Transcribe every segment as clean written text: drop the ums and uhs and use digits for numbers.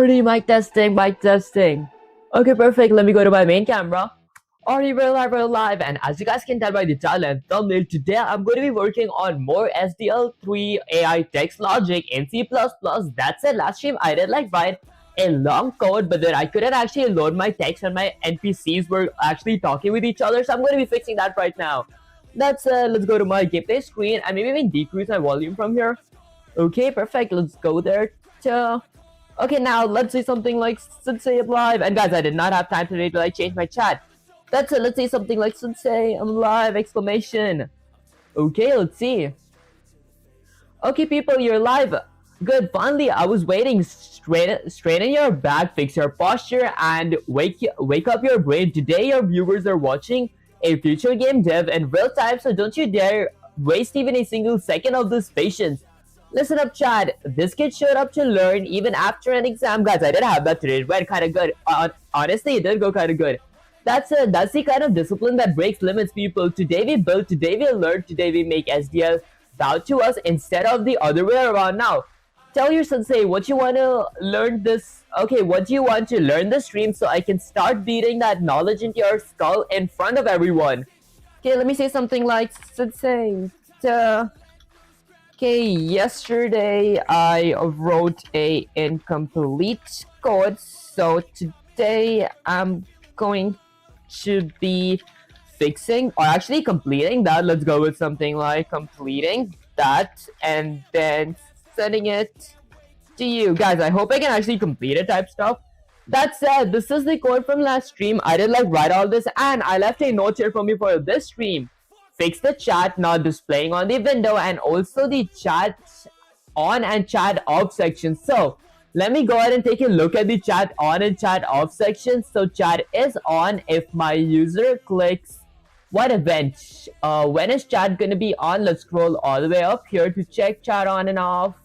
Already mic testing, mic testing. Okay, perfect. Let me go to my main camera. Already we're live, and as you guys can tell by the title and thumbnail, today I'm going to be working on more SDL3 AI text logic in C++. That's it. Last stream I did write a long code, but then I couldn't actually load my text and my NPCs were actually talking with each other, so I'm going to be fixing that right now. Let's go to my gameplay screen and maybe even decrease my volume from here. Okay, perfect. Let's go there. Okay, now let's say something like Sensei I'm live. And guys, I did not have time today to change my chat. That's it. Let's say something like Sensei I'm live exclamation. Okay, let's see. Okay, people, you're live. Good. Finally, I was waiting. Straighten your back, fix your posture, and wake up your brain. Today, your viewers are watching a future game dev in real time, so don't you dare waste even a single second of this patience. Listen up, Chad. This kid showed up to learn even after an exam. Guys, I did have that today. It went kind of good. Honestly, it did go kind of good. That's the kind of discipline that breaks limits, people. Today we build, today we learn, today we make SDL bow to us instead of the other way around. Now, tell your sensei what you want to learn this. Okay, what do you want to learn this stream so I can start beating that knowledge into your skull in front of everyone. Okay, let me say something like, sensei, okay, yesterday I wrote a incomplete code, so today I'm going to be fixing or actually completing that. Let's go with something like completing that and then sending it to you guys. I hope I can actually complete it type stuff. That said, this is the code from last stream. I did write all this and I left a note here for me for this stream. Fix the chat not displaying on the window and also the chat on and chat off section. So let me go ahead and take a look at the chat on and chat off section. So chat is on if my user clicks what event. When is chat gonna be on? Let's scroll all the way up here to check chat on and off.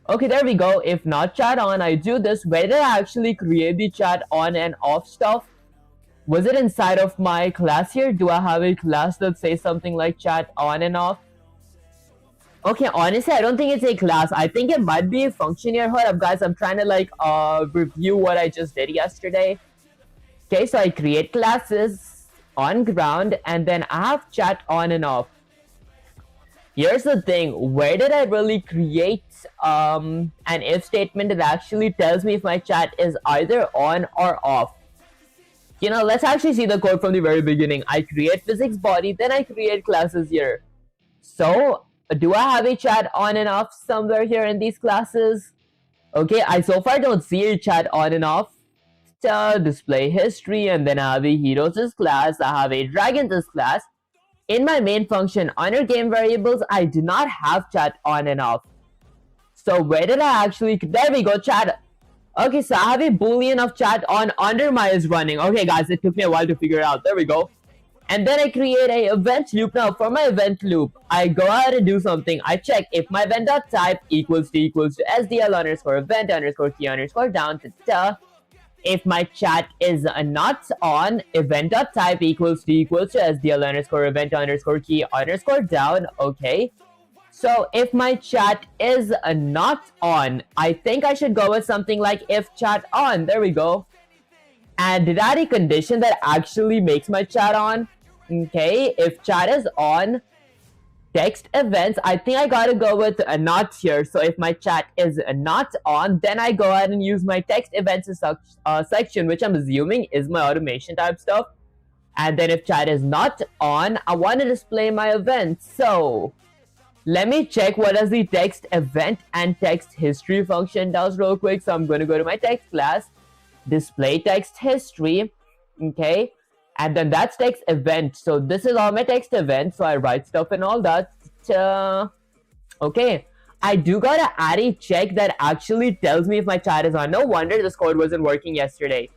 Okay, there we go. If not chat on, I do this. Where did I actually create the chat on and off stuff? Was it inside of my class here? Do I have a class that says something like chat on and off? Okay, honestly, I don't think it's a class. I think it might be a function here. Hold up, guys. I'm trying to review what I just did yesterday. Okay, so I create classes on ground and then I have chat on and off. Here's the thing. Where did I really create an if statement that actually tells me if my chat is either on or off? You know, let's actually see the code from the very beginning. I create physics body, then I create classes here. So, do I have a chat on and off somewhere here in these classes? Okay, I so far don't see a chat on and off. Display history, and then I have a heroes class, I have a dragons class. In my main function, under game variables, I do not have chat on and off. So where did I actually, there we go, chat. Okay, so I have a boolean of chat on under my is running. Okay, guys, it took me a while to figure it out. There we go. And then I create a event loop. Now, for my event loop, I go ahead and do something. I check if my event.type equals to SDL underscore event underscore key underscore down to if my chat is not on, event.type equals to SDL underscore event underscore key underscore down. Okay. So if my chat is not on, I think I should go with something like if chat on. There we go. And did I add a condition that actually makes my chat on? Okay, if chat is on, text events, I think I gotta go with a not here. So if my chat is not on, then I go ahead and use my text events section, which I'm assuming is my automation type stuff. And then if chat is not on, I want to display my event. So let me check what does the text event and text history function does real quick. So I'm going to go to my text class, display text history, okay, and then that's text event. So this is all my text events. So I write stuff and all that. Okay, I do gotta add a check that actually tells me if my chat is on. No wonder this code wasn't working yesterday.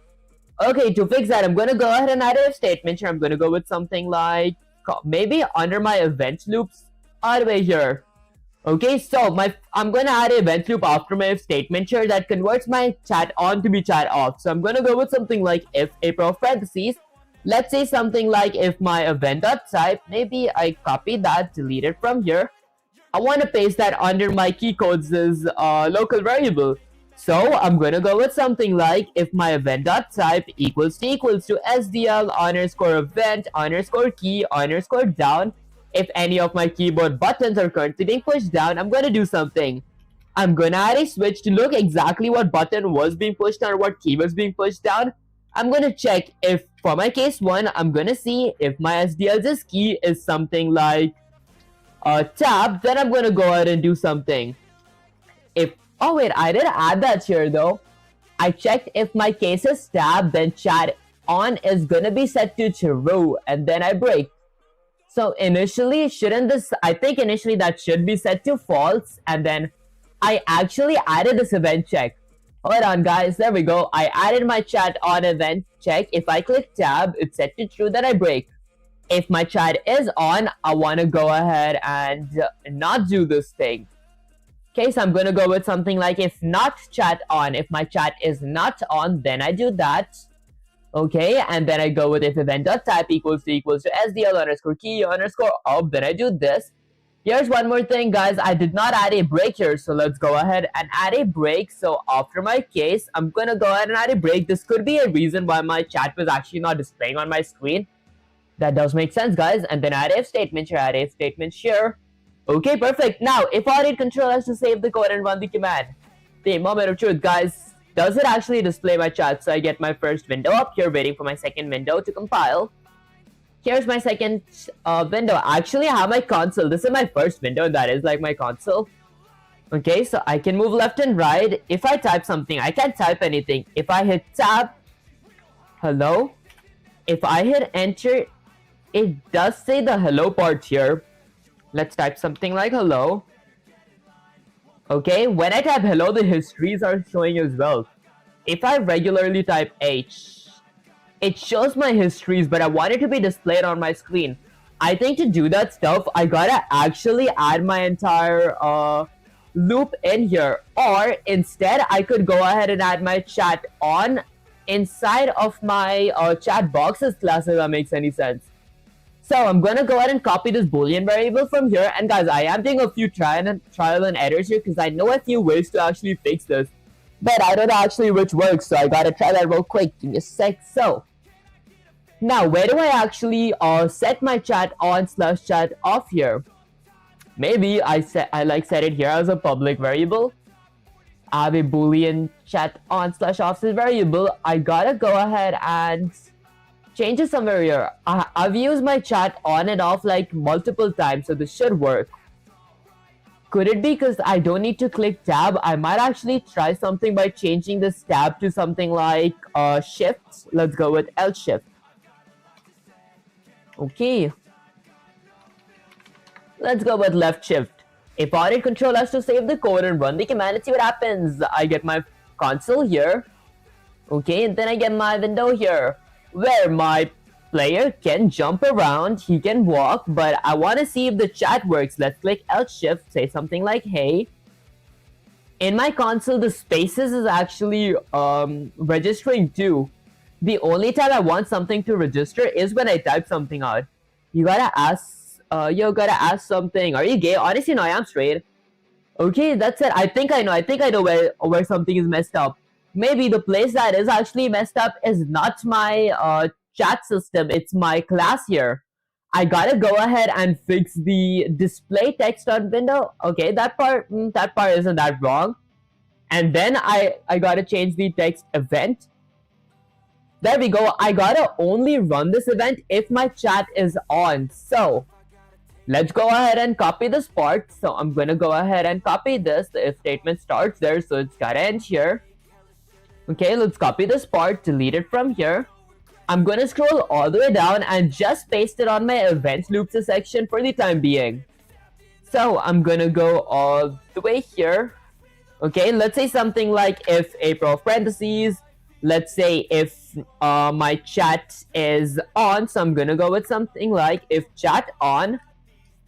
Okay, to fix that, I'm going to go ahead and add a statement here. I'm going to go with something like maybe under my event loops. All the way here. Okay, so I'm gonna add a event loop after my if statement here that converts my chat on to be chat off. So I'm gonna go with something like if a parentheses. Let's say something like if my event.type, maybe I copy that, delete it from here. I want to paste that under my key codes as local variable. So I'm gonna go with something like if my event.type equals to SDL underscore event underscore key underscore down. If any of my keyboard buttons are currently being pushed down, I'm gonna do something. I'm gonna add a switch to look exactly what button was being pushed down or what key was being pushed down. I'm gonna check if for my case 1, I'm gonna see if my SDL's key is something like tab, then I'm gonna go ahead and do something. If oh wait, I didn't add that here though. I checked if my case is tab, then chat on is gonna be set to true, and then I break. So initially, I think initially that should be set to false, and then I actually added this event check. Hold on guys, there we go. I added my chat on event check. If I click tab, it's set to true, then I break. If my chat is on, I want to go ahead and not do this thing. Okay, so I'm going to go with something like if not chat on. If my chat is not on, then I do that. Okay, and then I go with if event.type equals to SDL underscore key underscore up, then I do this. Here's one more thing, guys. I did not add a break here, so let's go ahead and add a break. So after my case, I'm going to go ahead and add a break. This could be a reason why my chat was actually not displaying on my screen. That does make sense, guys. And then add if statement here, add if statement here. Okay, perfect. Now, if I hit Control S to save the code and run the command, the moment of truth, guys, does it actually display my chat? So I get my first window up here, waiting for my second window to compile. Here's my second window. Actually, I have my console. This is my first window. That is like my console. Okay, so I can move left and right. If I type something, I can't type anything. If I hit tab, hello. If I hit enter, it does say the hello part here. Let's type something like hello. Okay, when I type hello, the histories are showing as well. If I regularly type H, it shows my histories, but I want it to be displayed on my screen. I think to do that stuff, I gotta actually add my entire loop in here. Or instead, I could go ahead and add my chat on inside of my chat boxes class, if that makes any sense. So I'm gonna go ahead and copy this boolean variable from here. And guys, I am doing a few trial and errors here because I know a few ways to actually fix this, but I don't know actually which works, so I gotta try that real quick. Give me a sec. So now, where do I actually set my chat on / chat off here? Maybe I set it here as a public variable. I have a boolean chat on / off variable. I gotta go ahead and change it somewhere here. I've used my chat on and off like multiple times, so this should work. Could it be because I don't need to click tab? I might actually try something by changing this tab to something like shift. Let's go with L shift. Okay. Let's go with left shift. If I hit Control S to save the code and run the command and see what happens, I get my console here. Okay, and then I get my window here, where my player can jump around, he can walk, but I want to see if the chat works. Let's click L shift, say something like hey. In my console, the spaces is actually registering too. The only time I want something to register is when I type something out. You gotta ask something. Are you gay? Honestly, no, I am straight. Okay, that's it. I think I know where something is messed up. Maybe the place that is actually messed up is not my chat system, it's my class here. I gotta go ahead and fix the display text on window. Okay, that part isn't that wrong. And then I gotta change the text event. There we go. I gotta only run this event if my chat is on. So let's go ahead and copy this part. So I'm gonna go ahead and copy this. The if statement starts there, so it's gotta end here. Okay, let's copy this part, delete it from here. I'm gonna scroll all the way down and just paste it on my event loops section for the time being. So I'm gonna go all the way here. Okay, let's say something like if April parentheses. Let's say if my chat is on, so I'm gonna go with something like if chat on.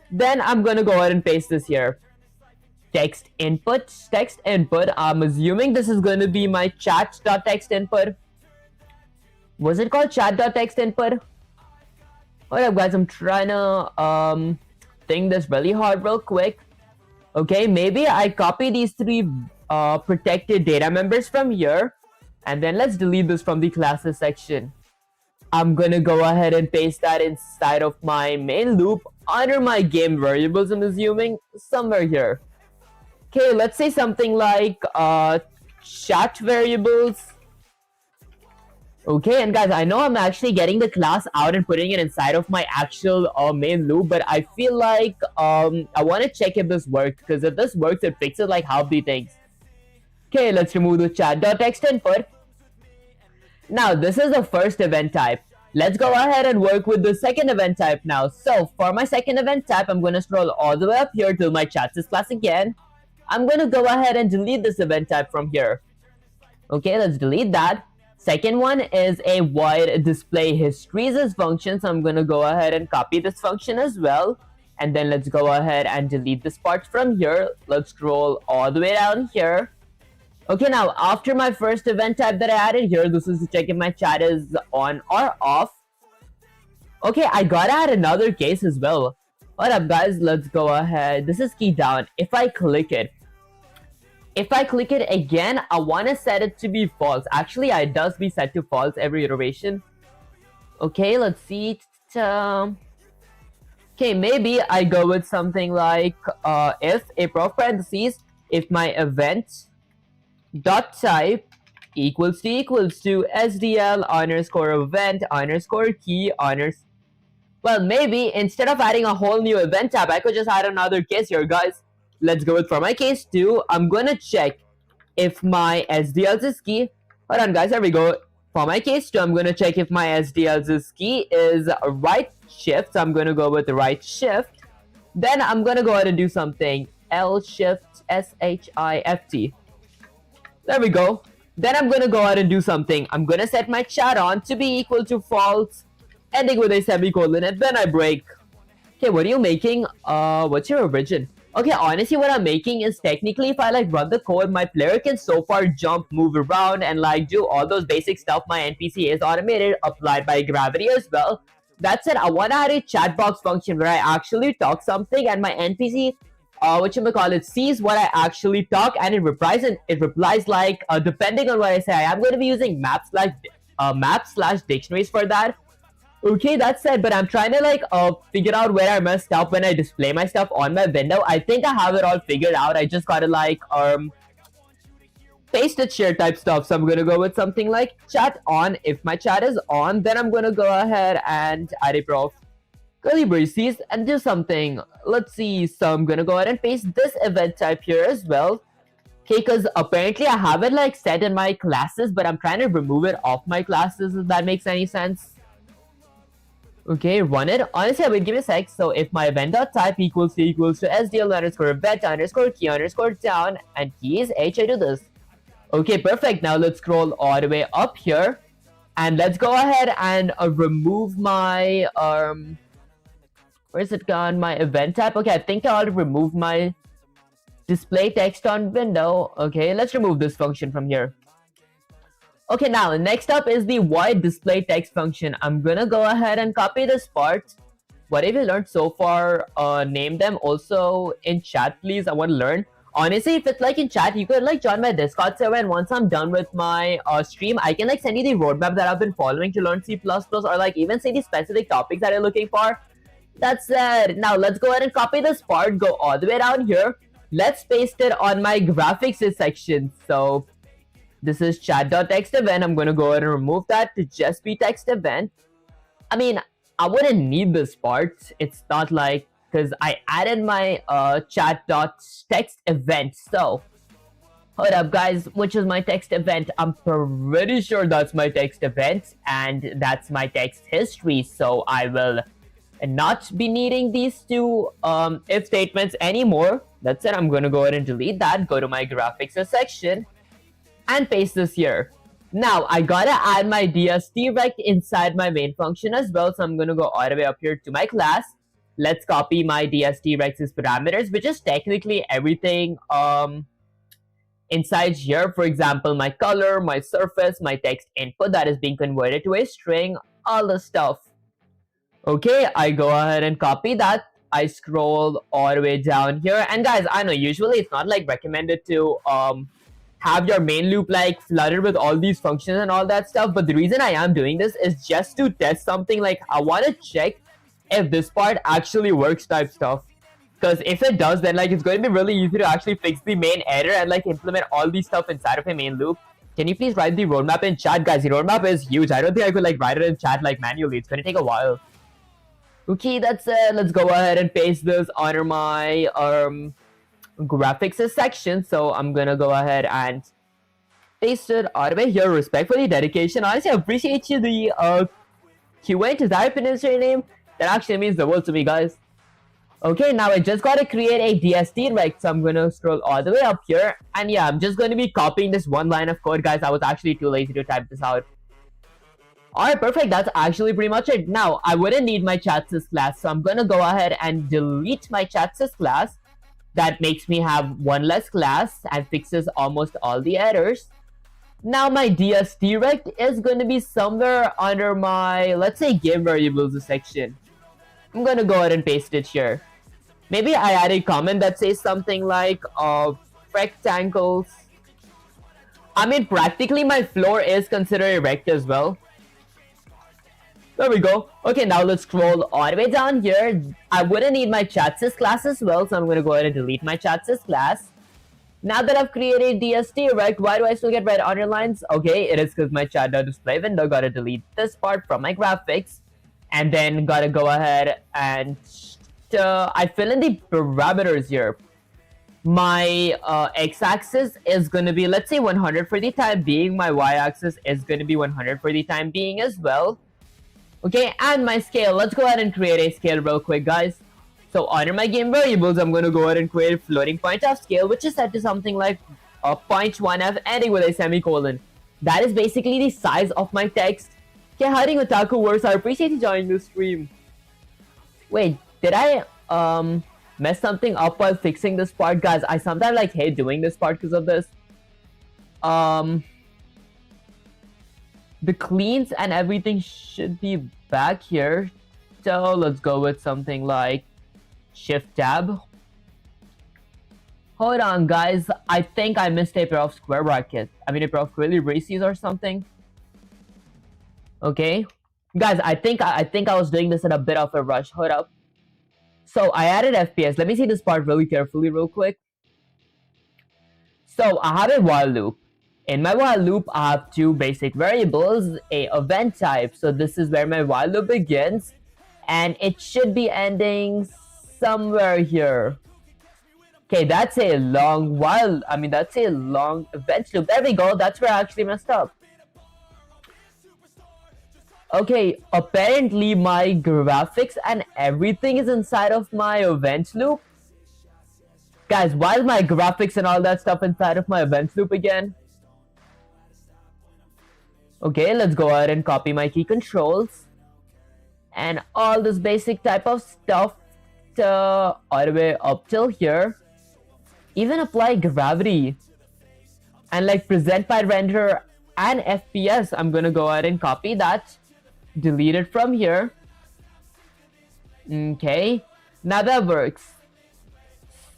Then I'm gonna go ahead and paste this here. Text input. I'm assuming this is going to be my chat.text input. Was it called chat.text input? Hold up, guys. I'm trying to think this really hard real quick. Okay, maybe I copy these three protected data members from here. And then let's delete this from the classes section. I'm gonna go ahead and paste that inside of my main loop under my game variables, I'm assuming, somewhere here. Okay, let's say something like chat variables. Okay, and guys, I know I'm actually getting the class out and putting it inside of my actual main loop, but I feel like I want to check if this works, because if this works, it fixes like half the things. Okay, let's remove the chat.text input. Now, this is the first event type. Let's go ahead and work with the second event type now. So, for my second event type, I'm going to scroll all the way up here to my chats class again. I'm going to go ahead and delete this event type from here. Okay, let's delete that. Second one is a void display histories function. So, I'm going to go ahead and copy this function as well. And then let's go ahead and delete this part from here. Let's scroll all the way down here. Okay, now after my first event type that I added here, this is to check if my chat is on or off. Okay, I gotta add another case as well. What up, guys? Let's go ahead. This is key down. If I click it again, I want to set it to be false. Actually, it does be set to false every iteration. Okay, let's see. Okay, maybe I go with something like if a prof parentheses, if my event dot type equals to SDL underscore event underscore key well, maybe instead of adding a whole new event type, I could just add another case here, guys. Let's go with for my case 2. I'm gonna check if my SDL's key. Hold on, guys. Here we go. For my case 2, I'm gonna check if my SDL's key is right shift. So I'm gonna go with the right shift. Then I'm gonna go ahead and do something. L shift SHIFT. There we go. Then I'm gonna go ahead and do something. I'm gonna set my chat on to be equal to false, ending with a semicolon, and then I break. Okay, what are you making? What's your origin? Okay, honestly, what I'm making is technically if I like run the code, my player can so far jump, move around, and like do all those basic stuff my NPC is automated, applied by gravity as well. That said, I want to add a chat box function where I actually talk something and my NPC sees what I actually talk, and it replies like depending on what I say. I am going to be using map/dictionaries for that. Okay, that's it, but I'm trying to like figure out where I messed up when I display my stuff on my window. I think I have it all figured out. I just gotta like paste it share type stuff. So I'm gonna go with something like chat on. If my chat is on, then I'm gonna go ahead and add a prof curly braces and do something. Let's see. So I'm gonna go ahead and paste this event type here as well. Okay, because apparently I have it like set in my classes, but I'm trying to remove it off my classes, if that makes any sense. Okay, run it. Honestly, I will give you a sec. So if my event.type equals to SDL underscore event underscore key underscore down and key is H, I do this. Okay, perfect. Now let's scroll all the way up here. And let's go ahead and remove my where's it gone? My event type. Okay, I think I already removed my display text on window. Okay, let's remove this function from here. Okay, now next up is the void display text function. I'm gonna go ahead and copy this part. What have you learned so far? Name them also in chat, please. I want to learn. Honestly, if it's like in chat, you could like join my Discord server, and once I'm done with my stream, I can like send you the roadmap that I've been following to learn C++, or like even say the specific topics that you're looking for. That's it. Now let's go ahead and copy this part, go all the way down here. Let's paste it on my graphics section. So this is chat.text event. I'm going to go ahead and remove that to just be text event. I mean, I wouldn't need this part. It's not like, because I added my chat.text event. So, hold up, guys. Which is my text event? I'm pretty sure that's my text event. And that's my text history. So, I will not be needing these two if statements anymore. That's it. I'm going to go ahead and delete that. Go to my graphics section and paste this here. Now, I gotta add my DSTRect inside my main function as well. So I'm gonna go all the way up here to my class. Let's copy my DSTRect's parameters, which is technically everything inside here. For example, my color, my surface, my text input that is being converted to a string, all the stuff. Okay, I go ahead and copy that. I scroll all the way down here. And guys, I know usually it's not like recommended to have your main loop like flooded with all these functions and all that stuff. But the reason I am doing this is just to test something. Like, I want to check if this part actually works type stuff. Because if it does, then like it's going to be really easy to actually fix the main error and like implement all these stuff inside of a main loop. Can you please write the roadmap in chat, guys? The roadmap is huge. I don't think I could like write it in chat like manually. It's going to take a while. Okay, that's it. Let's go ahead and paste this under my graphics section. So I'm gonna go ahead and paste it all the way here. Respectfully, dedication. Honestly, I appreciate you the QA to that pronounce your name. That actually means the world to me, guys. Okay, now I just gotta create a DST rect. So I'm gonna scroll all the way up here, and yeah, I'm just gonna be copying this one line of code, guys. I was actually too lazy to type this out. Alright, perfect. That's actually pretty much it. Now, I wouldn't need my chatsys class, so I'm gonna go ahead and delete my chatsys class. That makes me have one less class and fixes almost all the errors. Now, my DST rect is going to be somewhere under my, let's say, game variables section. I'm gonna go ahead and paste it here. Maybe I add a comment that says something like, rectangles. I mean, practically my floor is considered a rect as well. There we go. Okay, now let's scroll all the way down here. I wouldn't need my chatsys class as well, so I'm going to go ahead and delete my chatsys class. Now that I've created DST rect, why do I still get red underlines? Okay, it is because my chat.display window. Gotta delete this part from my graphics. And then gotta go ahead and I fill in the parameters here. My x-axis is going to be, let's say, 100 for the time being. My y-axis is going to be 100 for the time being as well. Okay, and my scale. Let's go ahead and create a scale real quick, guys. So under my game variables, I'm going to go ahead and create a floating point of scale, which is set to something like 0.1f ending with a semicolon. That is basically the size of my text. Okay, hiding otaku works. I appreciate you joining the stream. Wait, did I mess something up while fixing this part, guys? I sometimes like hate doing this part because of this. The cleans and everything should be back here. So let's go with something like Shift Tab. Hold on, guys. I think I missed a pair of square brackets. I mean, a pair of curly braces or something. Okay, guys. I think I was doing this in a bit of a rush. Hold up. So I added FPS. Let me see this part really carefully, real quick. So I have a while loop. In my while loop, I have two basic variables, a event type. So this is where my while loop begins, and it should be ending somewhere here. Okay, that's a long while. I mean, that's a long event loop. There we go. That's where I actually messed up. Okay, apparently my graphics and everything is inside of my event loop. Guys, why is my graphics and all that stuff inside of my event loop again? Okay, let's go ahead and copy my key controls and all this basic type of stuff all the way up till here. Even apply gravity and like present by render and FPS. I'm gonna go ahead and copy that, delete it from here. Okay, now that works.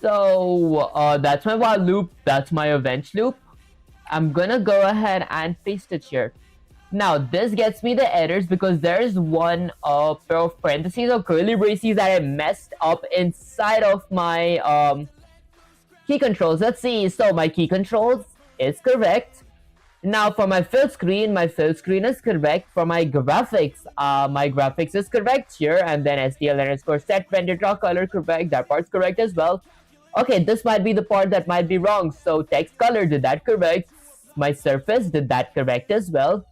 So that's my while loop, that's my event loop. I'm gonna go ahead and paste it here. Now, this gets me the errors because there's one pair of parentheses or curly braces that I messed up inside of my key controls. Let's see. So, my key controls is correct. Now, for my fill screen is correct. For my graphics is correct here. And then SDL_set render draw color correct. That part's correct as well. Okay, this might be the part that might be wrong. So, text color, did that correct. My surface, did that correct as well.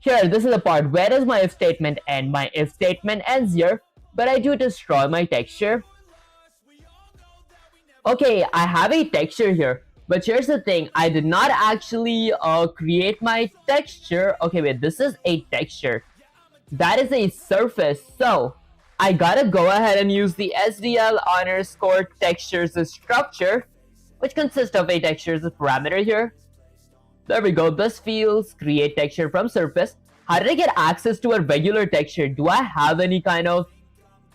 Here, this is the part. Where does my if statement end? My if statement ends here, but I do destroy my texture. Okay, I have a texture here, but here's the thing. I did not actually create my texture. Okay, wait, this is a texture. That is a surface. So, I gotta go ahead and use the SDL_textures structure, which consists of a textures parameter here. There we go. This fields create texture from surface. How did I get access to a regular texture? Do I have any kind of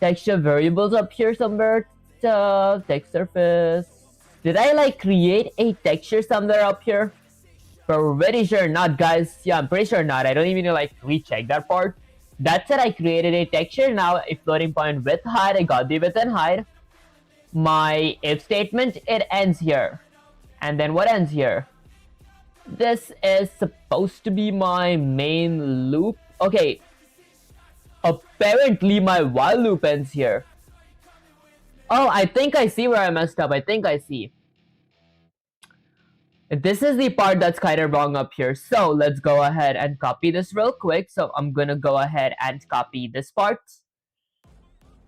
texture variables up here somewhere? Text surface. Did I like create a texture somewhere up here? Pretty sure not, guys. Yeah, I'm pretty sure not. I don't even like recheck that part. That's it. I created a texture. Now a floating point width height. I got the width and height. My if statement, it ends here. And then what ends here? This is supposed to be my main loop. Okay. Apparently my while loop ends here. Oh, I think I see where I messed up. I think I see. This is the part that's kind of wrong up here. So let's go ahead and copy this real quick. So I'm gonna go ahead and copy this part.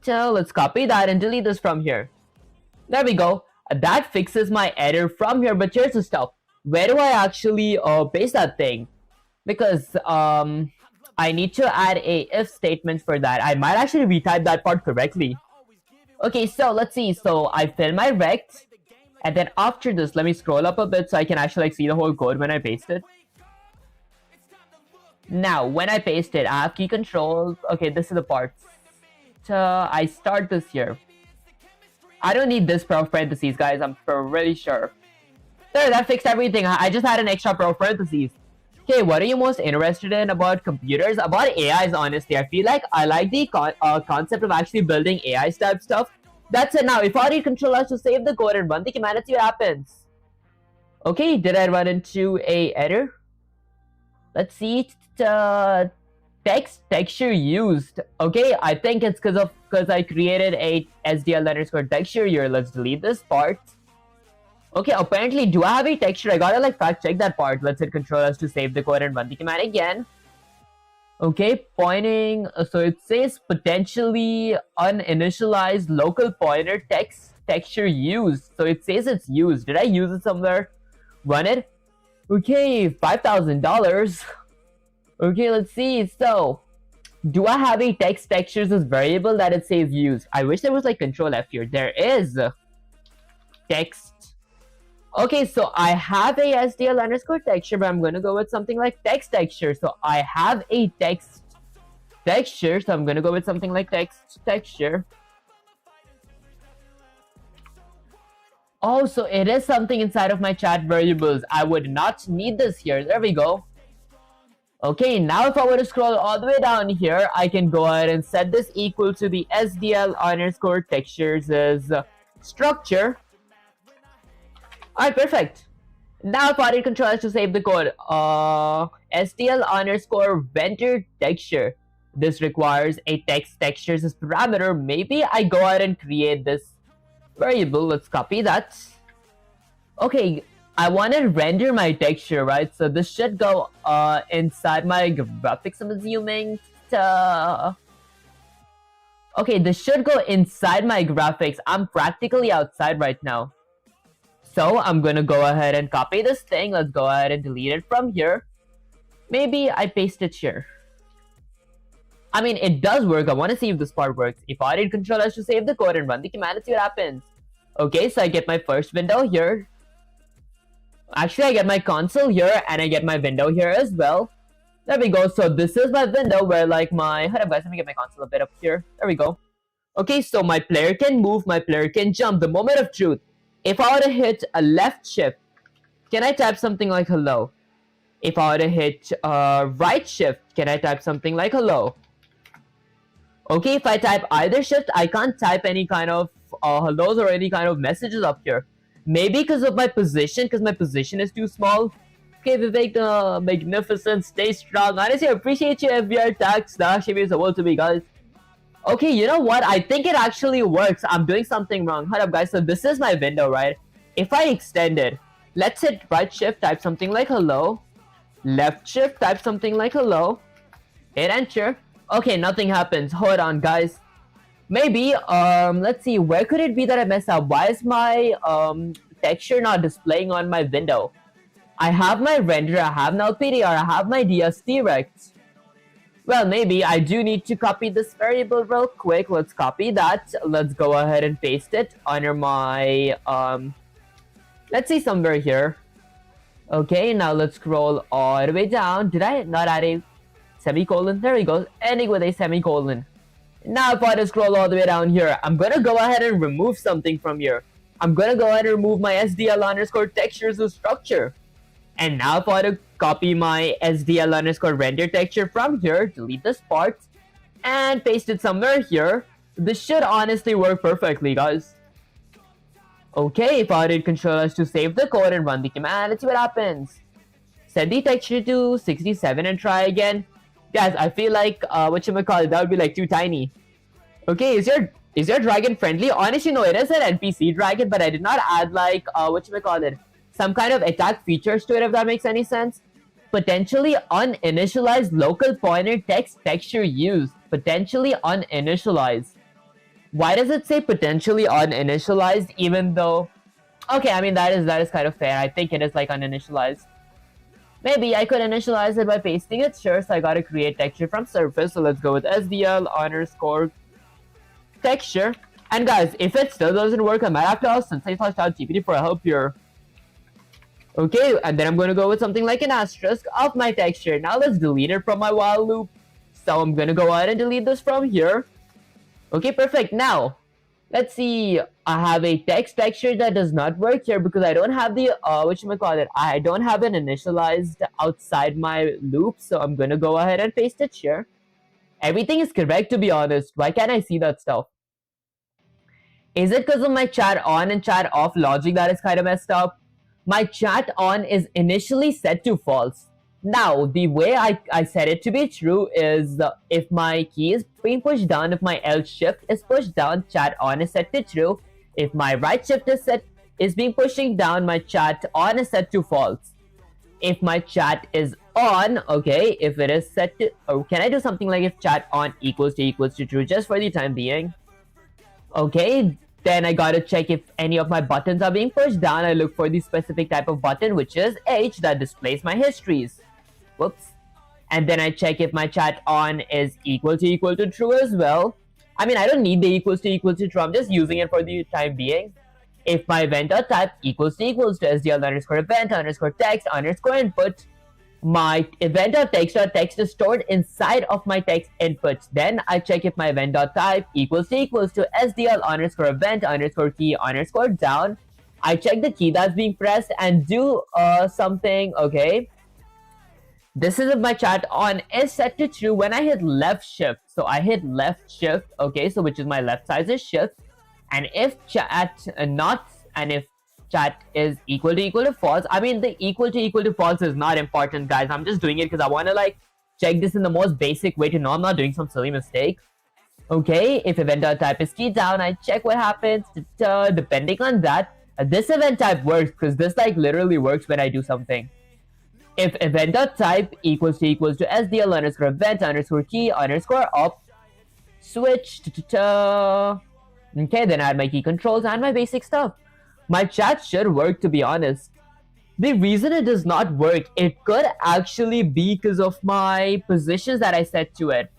So let's copy that and delete this from here. There we go. That fixes my error from here. But here's the stuff. Where do I actually paste that thing? Because I need to add a if statement for that. I might actually retype that part correctly. Okay, so let's see. So I fill my rect. And then after this, let me scroll up a bit so I can actually like see the whole code when I paste it. Now, when I paste it, I have key controls. Okay, this is the part. So I start this here. I don't need this parentheses, guys. I'm pretty sure. There, that fixed everything. I just had an extra parentheses. Okay, what are you most interested in about computers? About AIs, honestly. I feel like I like the concept of actually building AI type stuff. That's it now. If I read Control S to save the code and run the command and see what happens. Okay, did I run into a error? Let's see. Texture used. Okay, I think it's because I created a SDL texture here. Let's delete this part. Okay, apparently, do I have a texture? I gotta like fact check that part. Let's hit Control S to save the code and run the command again. Okay, pointing. So it says potentially uninitialized local pointer texture used. So it says it's used. Did I use it somewhere? Run it. Okay, $5,000. Okay, let's see. So, do I have a text textures as variable that it says used? I wish there was like Control F here. There is text. Okay, so I have a SDL texture, but I'm gonna go with something like text texture. So I have a text texture, so I'm gonna go with something like text texture. Oh, so it is something inside of my chat variables. I would not need this here. There we go. Okay, now if I were to scroll all the way down here, I can go ahead and set this equal to the SDL textures as structure. Alright, perfect. Now if I did Control S to save the code, SDL vendor texture. This requires a text textures as parameter. Maybe I go ahead and create this variable. Let's copy that. Okay, I want to render my texture, right? So this should go inside my graphics, I'm assuming. Okay, this should go inside my graphics. I'm practically outside right now. So I'm gonna go ahead and copy this thing. Let's go ahead and delete it from here. Maybe I paste it here. I mean, it does work. I want to see if this part works. If I did Control S to save the code and run the command and see what happens. Okay, so I get my first window here. Actually, I get my console here and I get my window here as well. There we go. So this is my window where like my... Hold up, guys. Let me get my console a bit up here. There we go. Okay, so my player can move. My player can jump. The moment of truth. If I were to hit a left shift, can I type something like hello? If I were to hit right shift, can I type something like hello? Okay, if I type either shift, I can't type any kind of hellos or any kind of messages up here. Maybe because of my position, because my position is too small. Okay, Vivek the Magnificent, stay strong. Honestly, I appreciate you, FBR tax. That actually means the world to me, guys. Okay, you know what? I think it actually works. I'm doing something wrong. Hold up, guys. So this is my window, right? If I extend it, let's hit right shift, type something like hello. Left shift, type something like hello. Hit enter. Okay, nothing happens. Hold on, guys. Maybe, let's see. Where could it be that I messed up? Why is my texture not displaying on my window? I have my renderer, I have now PDR, I have my DST rect. Well, maybe I do need to copy this variable real quick. Let's copy that. Let's go ahead and paste it under my, let's see somewhere here. Okay, now let's scroll all the way down. Did I not add a semicolon? There we go. Ending with a semicolon. Now if I just scroll all the way down here, I'm gonna go ahead and remove something from here. I'm gonna go ahead and remove my SDL underscore textures to structure. And now if I want to copy my SDL underscore render texture from here, delete this part, and paste it somewhere here, this should honestly work perfectly, guys. Okay, if I did Control S to save the code and run the command, let's see what happens. Set the texture to 67 and try again. Guys, I feel like, whatchamacallit, that would be like too tiny. Okay, is your dragon friendly? Honestly, no, it is an NPC dragon, but I did not add like, whatchamacallit, some kind of attack features to it, if that makes any sense. Potentially uninitialized local pointer text texture used. Potentially uninitialized. Why does it say potentially uninitialized even though... Okay, I mean, that is kind of fair. I think it is like uninitialized. Maybe I could initialize it by pasting it. Sure, so I gotta create texture from surface. So let's go with SDL underscore texture. And guys, if it still doesn't work, I might have to ask Sensei/ChatGPT for help here. Okay, and then I'm going to go with something like an asterisk of my texture. Now let's delete it from my while loop. So I'm going to go ahead and delete this from here. Okay, perfect. Now, let's see. I have a text texture that does not work here because I don't have the, whatchamacallit, I don't have it initialized outside my loop. So I'm going to go ahead and paste it here. Everything is correct, to be honest. Why can't I see that stuff? Is it because of my chat on and chat off logic that is kind of messed up? My chat on is initially set to false. Now, the way I set it to be true is if my key is being pushed down, if my L shift is pushed down, chat on is set to true. If my right shift is being pushing down, my chat on is set to false. If my chat is on, okay, if it is set to... Oh, can I do something like if chat on equals to true just for the time being? Okay, then I gotta check if any of my buttons are being pushed down. I look for the specific type of button, which is H, that displays my histories. Whoops. And then I check if my chat on is equal to true as well. I mean, I don't need the equals to true. I'm just using it for the time being. If my event.type equals to SDL underscore event underscore text underscore input, my event.text is stored inside of my text inputs. Then I check if my event.type equals to SDL underscore event underscore key underscore down. I check the key that's being pressed and do something, okay. This is if my chat on is set to true when I hit left shift. So I hit left shift, okay, so which is my left side is shift. And if chat if chat is equal to false, I mean the equal to false is not important, guys. I'm just doing it because I want to like check this in the most basic way to know I'm not doing some silly mistake. Okay, if event.type is key down, I check what happens. Depending on that, this event type works because this like literally works when I do something. If event.type equals to SDL underscore event underscore key underscore up, switch okay, then I add my key controls and my basic stuff. My chat should work, to be honest. The reason it does not work, it could actually be because of my positions that I set to it.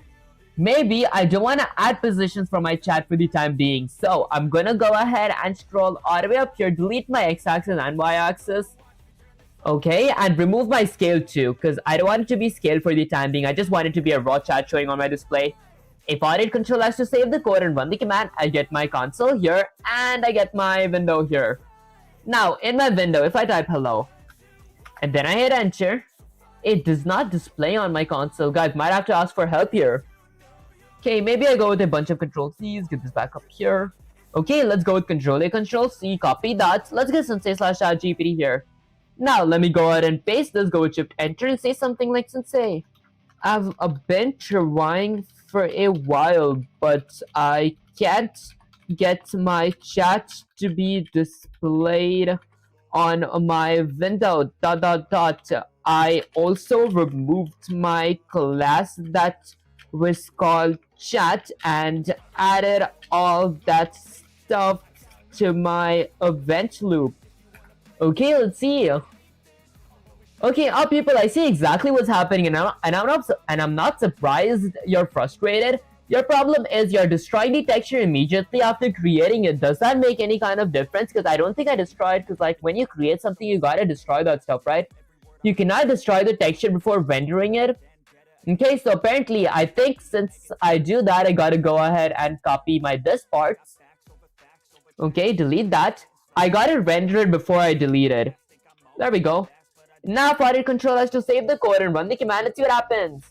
Maybe I don't want to add positions for my chat for the time being. So I'm going to go ahead and scroll all the way up here, delete my x-axis and y-axis. Okay, and remove my scale too, because I don't want it to be scaled for the time being. I just want it to be a raw chat showing on my display. If I did Control S to save the code and run the command, I get my console here and I get my window here. Now, in my window, if I type hello and then I hit enter, it does not display on my console. Guys, might have to ask for help here. Okay, maybe I go with a bunch of Control C's, get this back up here. Okay, let's go with Control A, Control C, copy that. Let's get Sensei/ChatGPT here. Now, let me go ahead and paste this, go with Shift Enter and say something like Sensei. I've been trying for a while, but I can't get my chat to be displayed on my window. ... I also removed my class that was called chat and added all that stuff to my event loop. Okay, let's see. Okay, people, I see exactly what's happening, and I'm not surprised you're frustrated. Your problem is you're destroying the texture immediately after creating it. Does that make any kind of difference? Because I don't think I destroyed, because like when you create something, you gotta destroy that stuff, right? You cannot destroy the texture before rendering it. Okay, so apparently, I think since I do that, I gotta go ahead and copy my this parts. Okay, delete that. I got it rendered before I deleted. There we go. Now for the controllers to save the code and run the command and see what happens.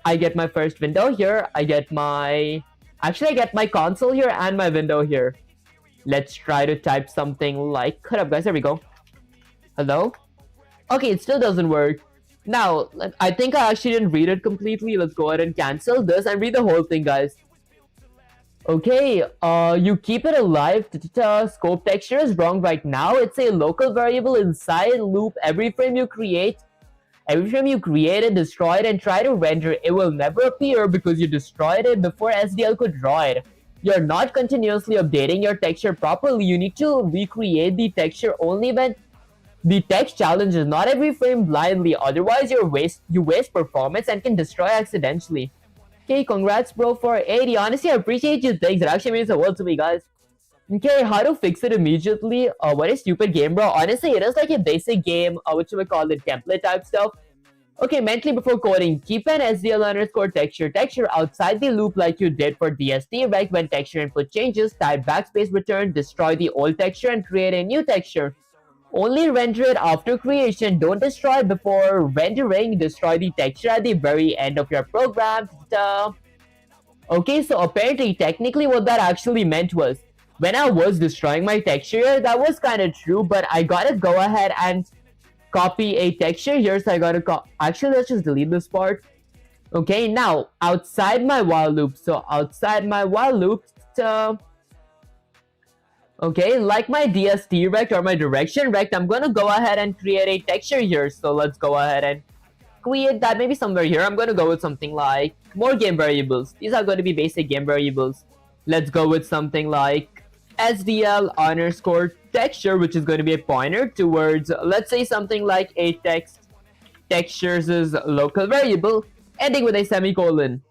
I get my first window here. I get my console here and my window here. Let's try to type something like, cut up guys, there we go. Hello? Okay, it still doesn't work. Now, I think I actually didn't read it completely. Let's go ahead and cancel this and read the whole thing, guys. Okay, you keep it alive. Scope texture is wrong right now. It's a local variable inside loop. Every frame you create it, destroy it, and try to render it will never appear because you destroyed it before SDL could draw it. You're not continuously updating your texture properly. You need to recreate the texture only when the text challenges, not every frame blindly. Otherwise, you waste performance and can destroy accidentally. Okay, congrats bro for 80. Honestly, I appreciate you. Thanks. It actually means the world to me, guys. Okay, how to fix it immediately? What a stupid game, bro. Honestly, it is like a basic game, which we call it template type stuff. Okay, mentally before coding, keep an SDL underscore texture outside the loop like you did for DST rect. When texture input changes, type backspace return, destroy the old texture and create a new texture. Only render it after creation. Don't destroy it before rendering. Destroy the texture at the very end of your program. Okay, so apparently, technically what that actually meant was, when I was destroying my texture, that was kind of true, but I gotta go ahead and copy a texture here, so I gotta actually, let's just delete this part. Okay, now, outside my while loop, okay, like my DST rect or my direction rect, I'm gonna go ahead and create a texture here. So let's go ahead and create that maybe somewhere here. I'm gonna go with something like more game variables. These are going to be basic game variables. Let's go with something like SDL underscore texture, which is going to be a pointer towards, let's say something like a textures is local variable, ending with a semicolon.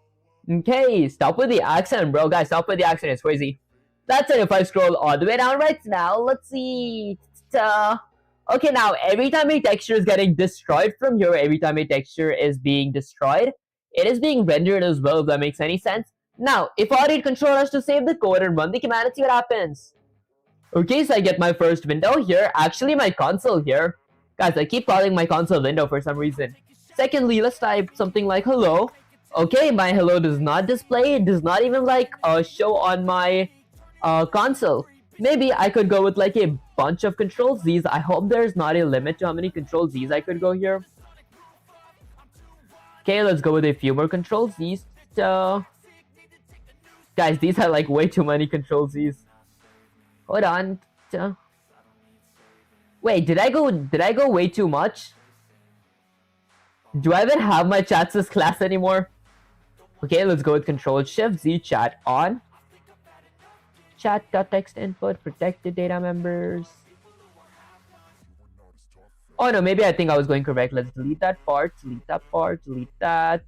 Okay, stop with the accent, bro. Guys, stop with the accent. It's crazy. That's it. If I scroll all the way down right now, let's see. Okay, now every time a texture is getting destroyed from here, every time a texture is being destroyed, it is being rendered as well, if that makes any sense. Now, if I read controllers to save the code and run the command and see what happens. Okay, so I get my first window here. Actually, my console here. Guys, I keep calling my console window for some reason. Secondly, let's type something like hello. Okay, my hello does not display. It does not even like show on my console. Maybe I could go with like a bunch of control Z's. I hope there's not a limit to how many control Z's I could go here. Okay, let's go with a few more control Z's. Guys, these are like way too many control Z's. Hold on. Wait, did I go way too much? Do I even have my chat sys class anymore? Okay, let's go with control shift Z, chat on. Chat.text input, protected data members. Oh no, maybe I think I was going correct. Let's delete that part, delete that.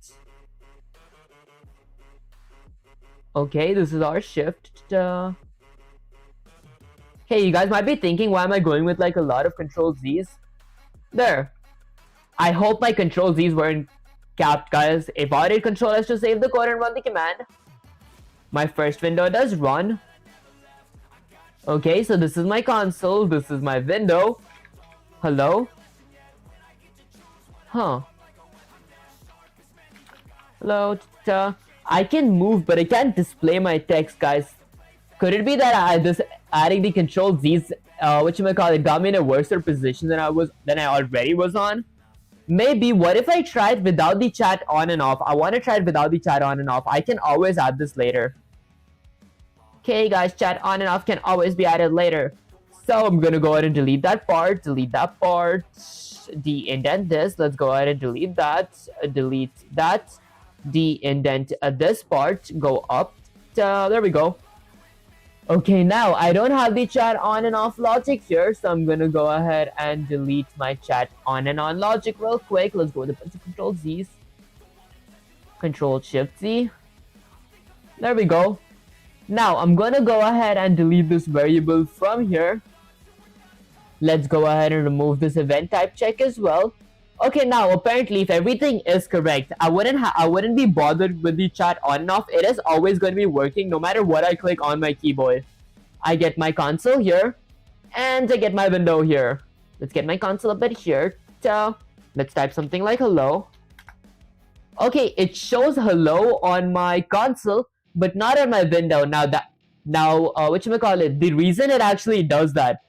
Okay, this is our shift. Hey, you guys might be thinking, why am I going with like a lot of control Z's? There. I hope my control Z's weren't capped, guys. If I did control S to save the code and run the command, my first window does run. Okay, so this is my console, this is my window. Hello? Huh. Hello, I can move, but I can't display my text, guys. Could it be that adding the control Z's, got me in a worse position than I already was on? Maybe. What if I tried without the chat on and off? I want to try it without the chat on and off. I can always add this later. Okay, guys, chat on and off can always be added later. So I'm gonna go ahead and delete that part, de-indent this. Let's go ahead and delete that, de-indent this part, go up. There we go. Okay, now I don't have the chat on and off logic here, so I'm gonna go ahead and delete my chat on and on logic real quick. Let's go with a bunch of control Z's. Control shift Z. There we go. Now I'm gonna go ahead and delete this variable from here. Let's go ahead and remove this event type check as well. Okay, now apparently if everything is correct, I wouldn't be bothered with the chat on and off. It is always going to be working no matter what I click on my keyboard. I get my console here. And I get my window here. Let's get my console a bit here. So let's type something like hello. Okay, it shows hello on my console, but not on my window. Whatchamacallit, the reason it actually does that,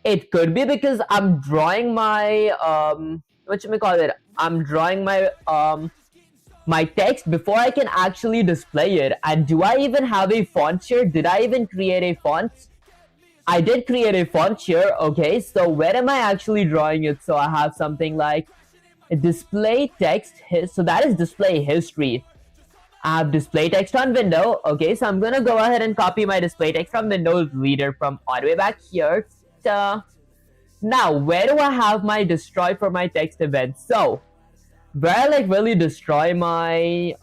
it could be because I'm drawing my I'm drawing my text before I can actually display it. And do I even have a font here? Did I even create a font? I did create a font here. Okay, so where am I actually drawing it? So I have something like display text. So that is display history. I have display text on window. Okay, so I'm gonna go ahead and copy my display text from Windows Reader from all the way back here. So now where do I have my destroy for my text event? So where I like really destroy my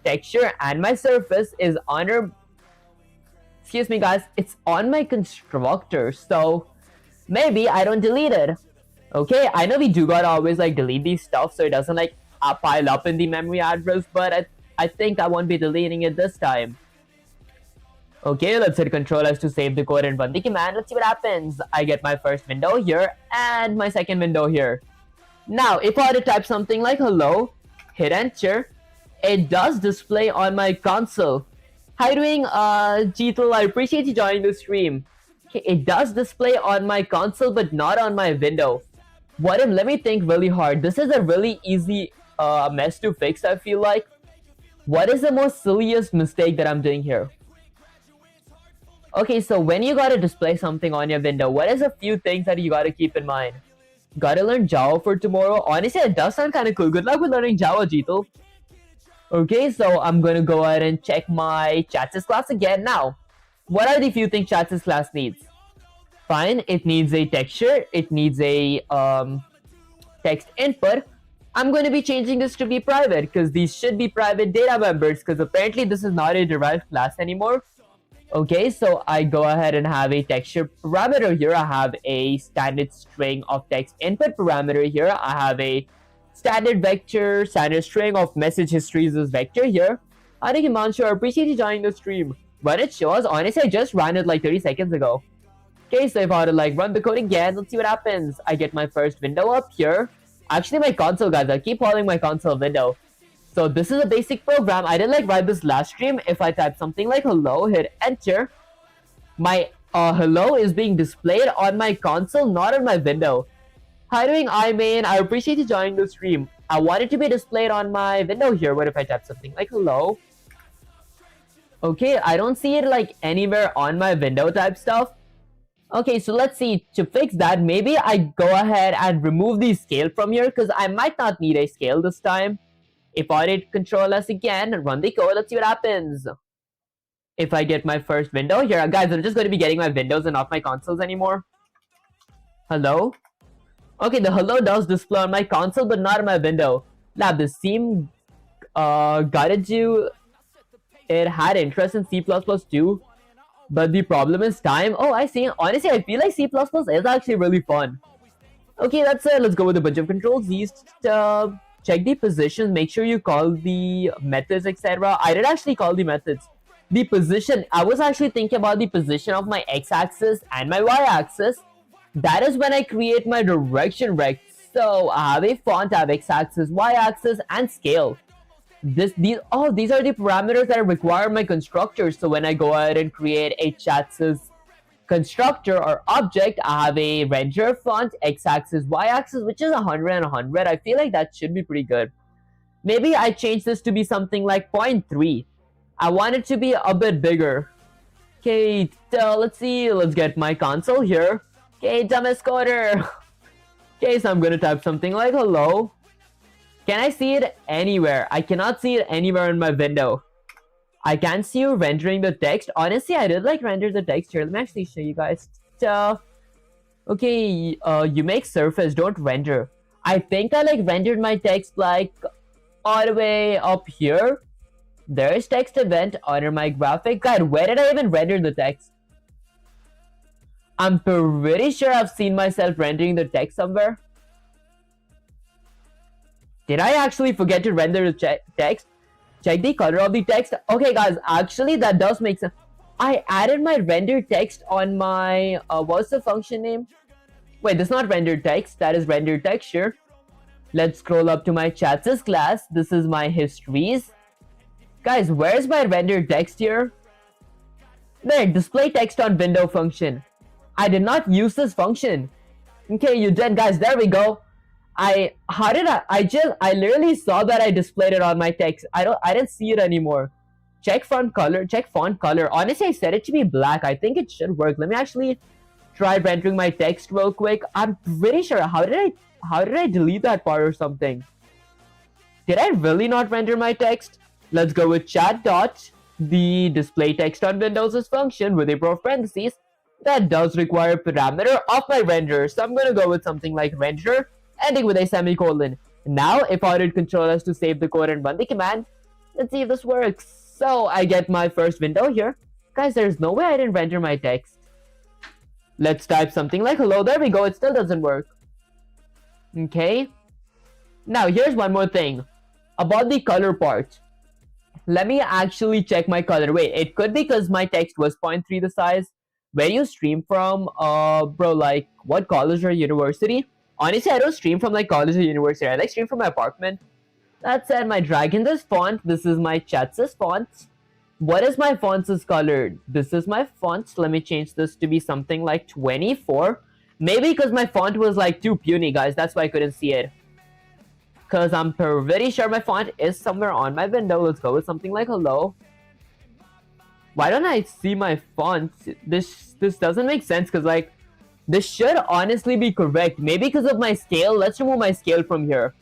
texture and my surface is under, excuse me guys, it's on my constructor. So maybe I don't delete it. Okay, I know we do gotta always like delete these stuff so it doesn't like pile up in the memory address, but I think I won't be deleting it this time. Okay, let's hit Control S to save the code and run the command. Let's see what happens. I get my first window here and my second window here. Now, if I were to type something like hello, hit enter, it does display on my console. How you doing, Jeetal? I appreciate you joining the stream. Okay, it does display on my console, but not on my window. What if, let me think really hard. This is a really easy mess to fix, I feel like. What is the most silliest mistake that I'm doing here? Okay, so when you gotta display something on your window, what is a few things that you gotta keep in mind? Gotta learn Java for tomorrow. Honestly, it does sound kind of cool. Good luck with learning Java, Jeetal. Okay, so I'm gonna go ahead and check my Chatsys class again. Now, what are the few things Chatsys class needs? Fine, it needs a texture. It needs a text input. I'm going to be changing this to be private because these should be private data members because apparently this is not a derived class anymore. Okay, so I go ahead and have a texture parameter here. I have a standard string of text input parameter here. I have a standard vector, standard string of message histories as vector here. I think Himanshu, I appreciate you joining the stream. When it shows, honestly, I just ran it like 30 seconds ago. Okay, so if I were to like run the code again, let's see what happens. I get my first window up here. Actually, my console, guys, I keep calling my console window. So this is a basic program. I didn't like write this last stream. If I type something like hello, hit enter, my hello is being displayed on my console, not on my window. Hi doing, iMain. I appreciate you joining the stream. I want it to be displayed on my window here. What if I type something like hello? Okay, I don't see it like anywhere on my window type stuff. Okay, so let's see. To fix that, maybe I go ahead and remove the scale from here because I might not need a scale this time. If I hit Control S again and run the code, let's see what happens. If I get my first window here, guys, I'm just going to be getting my windows and not my consoles anymore. Hello? Okay, the hello does display on my console, but not on my window. Now, the seam guided you. It had interest in C++ too, but the problem is time. Oh, I see. Honestly, I feel like C++ is actually really fun. Okay, that's it. Let's go with a bunch of controls. These check the positions, make sure you call the methods, etc. I did actually call the methods. The position, I was actually thinking about the position of my x-axis and my y-axis. That is when I create my direction rect. So I have a font, I have x-axis, y-axis, and scale. These are the parameters that require my constructor. So when I go ahead and create a Chatsys constructor or object, I have a render font, x-axis, y-axis, which is 100 and 100. I feel like that should be pretty good. Maybe I change this to be something like 0.3. I want it to be a bit bigger. Okay, so let's see. Let's get my console here. Okay, dumbest coder. Okay, so I'm gonna type something like hello. Can I see it anywhere? I cannot see it anywhere in my window. I can't see you rendering the text. Honestly, I did like render the text here. Let me actually show you guys. So, okay, you make surface, don't render. I think I like rendered my text like all the way up here. There's text event under my graphic. God, where did I even render the text? I'm pretty sure I've seen myself rendering the text somewhere. Did I actually forget to render the text? Check the color of the text. Okay, guys, actually, that does make sense. I added my render text on my what's the function name? Wait, this is not render text, that is render texture. Let's scroll up to my chats class. This is my histories. Guys, where's my render text here? There, display text on window function. I did not use this function. Okay, you did, guys. There we go. I literally saw that I displayed it on my text. I didn't see it anymore. Check font color. Honestly, I set it to be black. I think it should work. Let me actually try rendering my text real quick. I'm pretty sure. How did I delete that part or something? Did I really not render my text? Let's go with chat dot the display text on Windows function with a parentheses that does require a parameter of my renderer. So I'm gonna go with something like renderer ending with a semicolon. Now if I did Control S to save the code and run the command, let's see if this works. So I get my first window here. Guys, there's no way I didn't render my text. Let's type something like hello. There we go. It still doesn't work. Okay. Now here's one more thing about the color part. Let me actually check my color. Wait, it could be because my text was 0.3 the size. Where you stream from, bro, like what college or university? Honestly, I don't stream from like college or university. I like stream from my apartment. That said, my dragon's is font. This is my chat's font. What is my font's colored? This is my font. Let me change this to be something like 24. Maybe because my font was like too puny, guys. That's why I couldn't see it. Because I'm pretty sure my font is somewhere on my window. Let's go with something like hello. Why don't I see my font? This doesn't make sense because like this should honestly be correct. Maybe because of my scale. Let's remove my scale from here.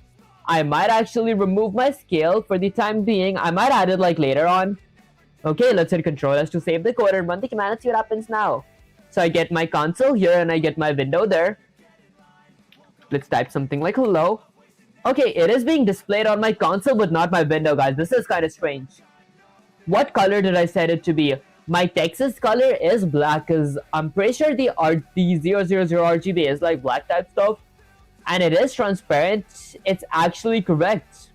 I might actually remove my scale for the time being. I might add it like later on. Okay, let's hit Control S to save the code and run the command and see what happens now. So I get my console here and I get my window there. Let's type something like hello. Okay, it is being displayed on my console but not my window, guys. This is kind of strange. What color did I set it to be? My text's color is black because I'm pretty sure the 000 RGB is like black type stuff. And it is transparent. It's actually correct.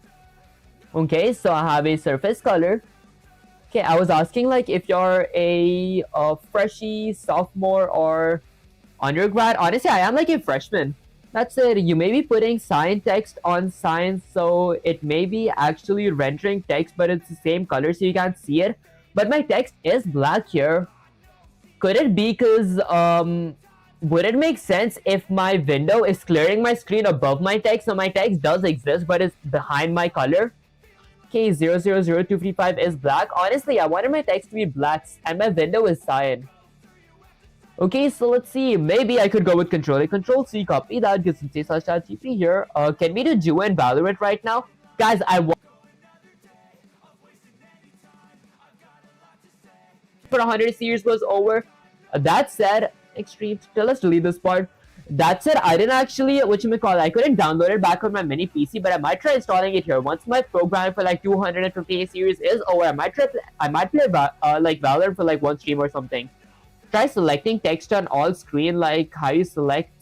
Okay, so I have a surface color. Okay, I was asking like if you're a freshie, sophomore, or undergrad. Honestly, I am like a freshman. That's it. You may be putting science text on science, so it may be actually rendering text, but it's the same color, so you can't see it. But my text is black here. Could it be because would it make sense if my window is clearing my screen above my text? So my text does exist, but it's behind my color. Okay, 000235 is black. Honestly, I wanted my text to be black, and my window is cyan. Okay, so let's see. Maybe I could go with Control-A, Control-C, copy that, get some C/ChatGPT here. Can we do Duo and Valorant right now? Guys, I want for 100 series was over. That said, extreme. So let's delete this part. That said, I didn't actually, I couldn't download it back on my mini PC, but I might try installing it here. Once my program for like 258 series is over, I might play like Valorant for like one stream or something. Try selecting text on all screen, like how you select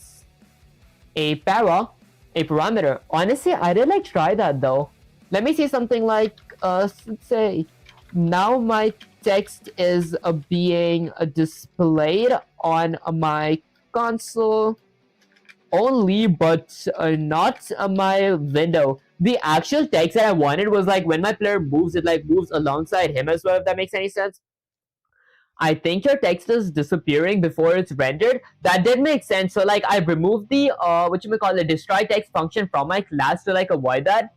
a parameter. Honestly, I did like try that though. Let me see something like let's say now my text is being displayed on my console only, but not my window. The actual text that I wanted was like when my player moves, it like moves alongside him as well, if that makes any sense. I think your text is disappearing before it's rendered. That did make sense. So like I removed the destroy text function from my class to like avoid that.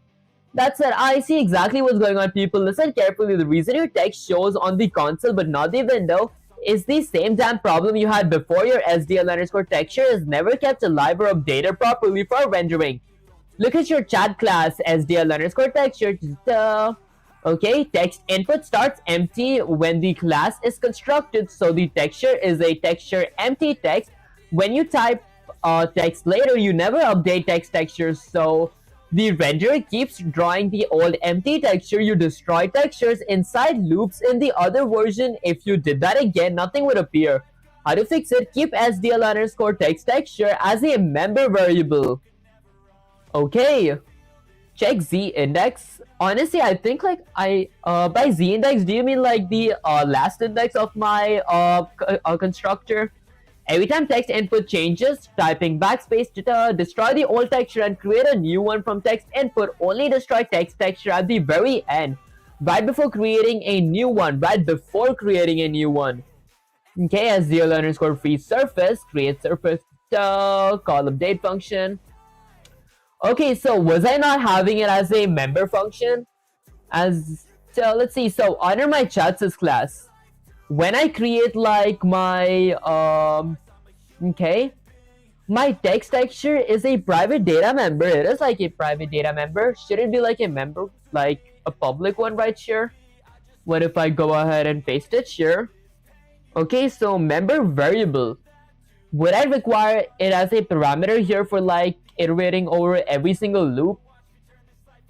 That said, I see exactly what's going on, people. Listen carefully. The reason your text shows on the console but not the window is the same damn problem you had before. Your SDL texture is never kept alive or updated properly for rendering. Look at your chat class, SDL texture. Okay, text input starts empty when the class is constructed, so the texture is a texture empty text. When you type text later, you never update text textures, so the renderer keeps drawing the old empty texture. You destroy textures inside loops in the other version. If you did that again, nothing would appear. How to fix it? Keep SDL text texture as a member variable. Okay. check z index. Honestly, I think like by z index, do you mean like the last index of my constructor? Every time text input changes, typing backspace to destroy the old texture and create a new one from text input. Only destroy text texture at the very end, right before creating a new one. Okay, SDL underscore free surface, create surface call update function. Okay, so was I not having it as a member function? So let's see. So under my chats class, when I create like my okay, my text texture is a private data member. It is like a private data member. Should it be like a member, like a public one right here? What if I go ahead and paste it here? Okay, so member variable. Would I require it as a parameter here for like iterating over every single loop?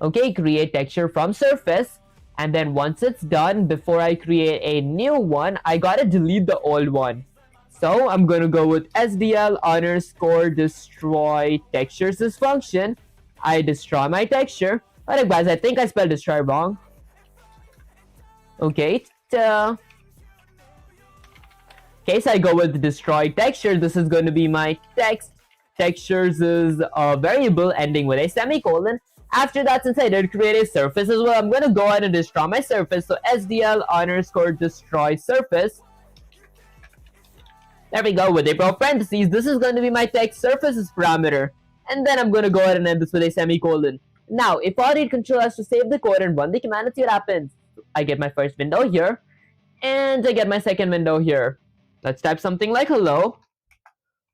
Okay, create texture from surface. And then once it's done, before I create a new one, I gotta delete the old one. So I'm gonna go with SDL underscore destroy textures this function. I destroy my texture. Alright guys, I think I spelled destroy wrong. Okay, so I go with destroy texture. This is going to be my text. Textures is a variable ending with a semicolon. After that, since I did create a surface as well, I'm going to go ahead and destroy my surface. So SDL underscore destroy surface. There we go, with a parentheses. This is going to be my text surfaces parameter. And then I'm going to go ahead and end this with a semicolon. Now, if I read control has to save the code and run the command and see what happens. I get my first window here. And I get my second window here. Let's type something like hello.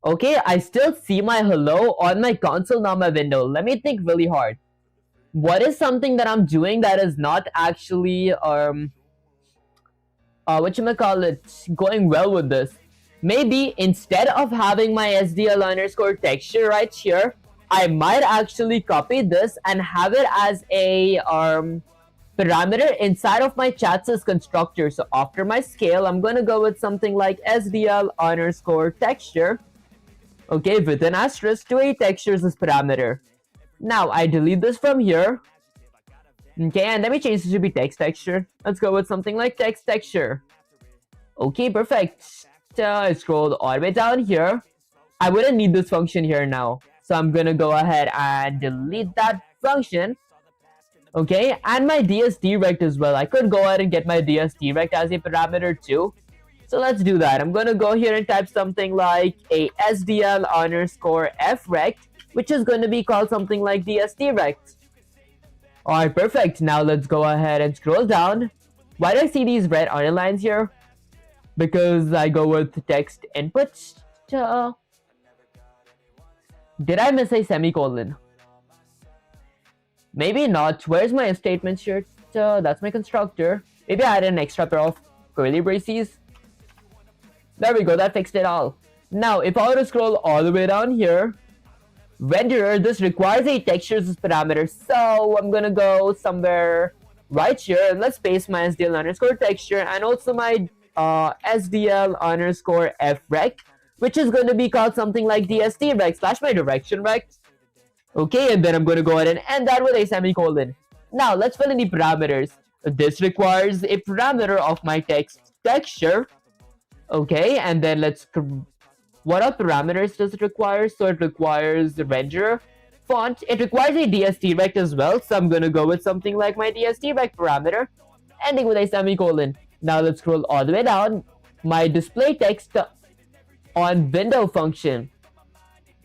Okay, I still see my hello on my console, not my window. Let me think really hard. What is something that I'm doing that is not actually going well with this? Maybe instead of having my SDL underscore texture right here, I might actually copy this and have it as a parameter inside of my chats constructor. So after my scale, I'm gonna go with something like SDL underscore texture. Okay, with an asterisk to a textures as parameter. Now I delete this from here. Okay, and let me change this to be text texture. Let's go with something like text texture. Okay, perfect. I scrolled all the way down here. I wouldn't need this function here now. So I'm gonna go ahead and delete that function. Okay, and my dsdirect as well. I could go ahead and get my dsdirect as a parameter too. So let's do that. I'm gonna go here and type something like a SDL underscore frect, which is going to be called something like dsdirect. Alright, perfect. Now let's go ahead and scroll down. Why do I see these red underlines here? Because I go with text inputs. Did I miss a semicolon? Maybe not. Where's my if statement here? That's my constructor. Maybe I added an extra pair of curly braces. There we go, that fixed it all. Now, if I were to scroll all the way down here, renderer, this requires a textures parameter. So I'm gonna go somewhere right here. Let's paste my SDL underscore texture and also my SDL underscore frect, which is going to be called something like dsdirect slash my direction rect. Okay, and then I'm going to go ahead and end that with a semicolon. Now, let's fill in the parameters. This requires a parameter of my text texture. Okay, and then what are parameters does it require? So it requires the renderer, font. It requires a dsdirect as well. So I'm going to go with something like my dsdirect parameter, ending with a semicolon. Now let's scroll all the way down. My display text on window function.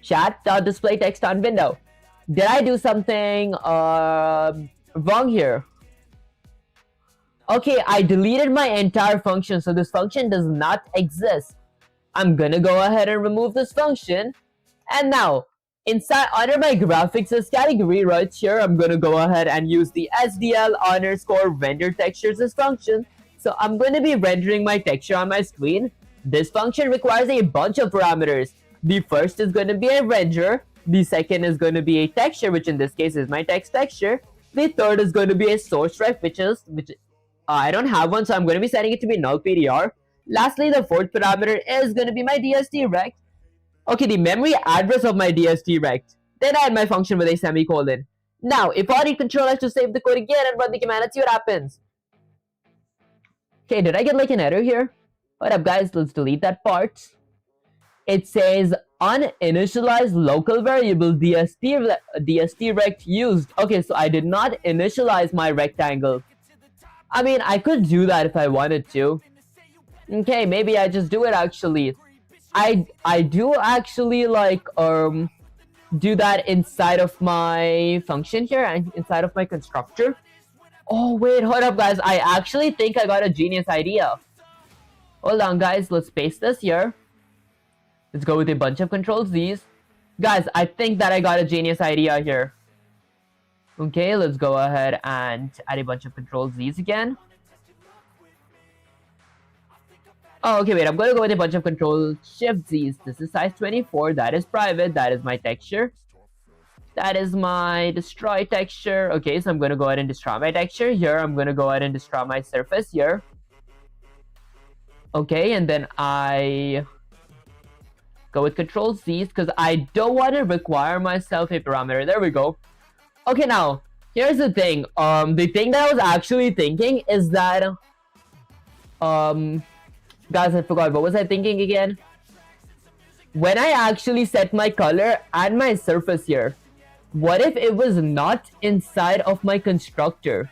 Chat.display text on window. Did I do something wrong here? Okay, I deleted my entire function, so this function does not exist. I'm gonna go ahead and remove this function. And now, inside under my graphics as category right here, I'm gonna go ahead and use the SDL underscore render textures as function. So I'm going to be rendering my texture on my screen. This function requires a bunch of parameters. The first is going to be a renderer. The second is going to be a texture, which in this case is my text texture. The third is going to be a source ref, which I don't have one, so I'm going to be setting it to be null PDR. Lastly, the fourth parameter is going to be my dsdirect. Okay, the memory address of my dsdirect. Then I add my function with a semicolon. Now, if I need control F to save the code again and run the command, let's see what happens. Okay, did I get like an error here? What up, guys? Let's delete that part. It says uninitialized local variable DST rect used. Okay, so I did not initialize my rectangle. I mean, I could do that if I wanted to. Okay, maybe I just do it actually. I do actually like do that inside of my function here and inside of my constructor. Oh wait, hold up guys, I actually think I got a genius idea. Hold on guys, let's paste this here. Let's go with a bunch of control Z's. Guys, I think that I got a genius idea here. Okay, let's go ahead and add a bunch of control Z's again. Oh, okay, wait, I'm gonna go with a bunch of control shift Z's. This is size 24, that is private, that is my texture. That is my destroy texture. Okay, so I'm gonna go ahead and destroy my texture here. I'm gonna go ahead and destroy my surface here. Okay, and then I go with control Z's because I don't want to require myself a parameter. There we go. Okay, now here's the thing. The thing that I was actually thinking is that guys, I forgot, what was I thinking again? When I actually set my color and my surface here, what if it was not inside of my constructor?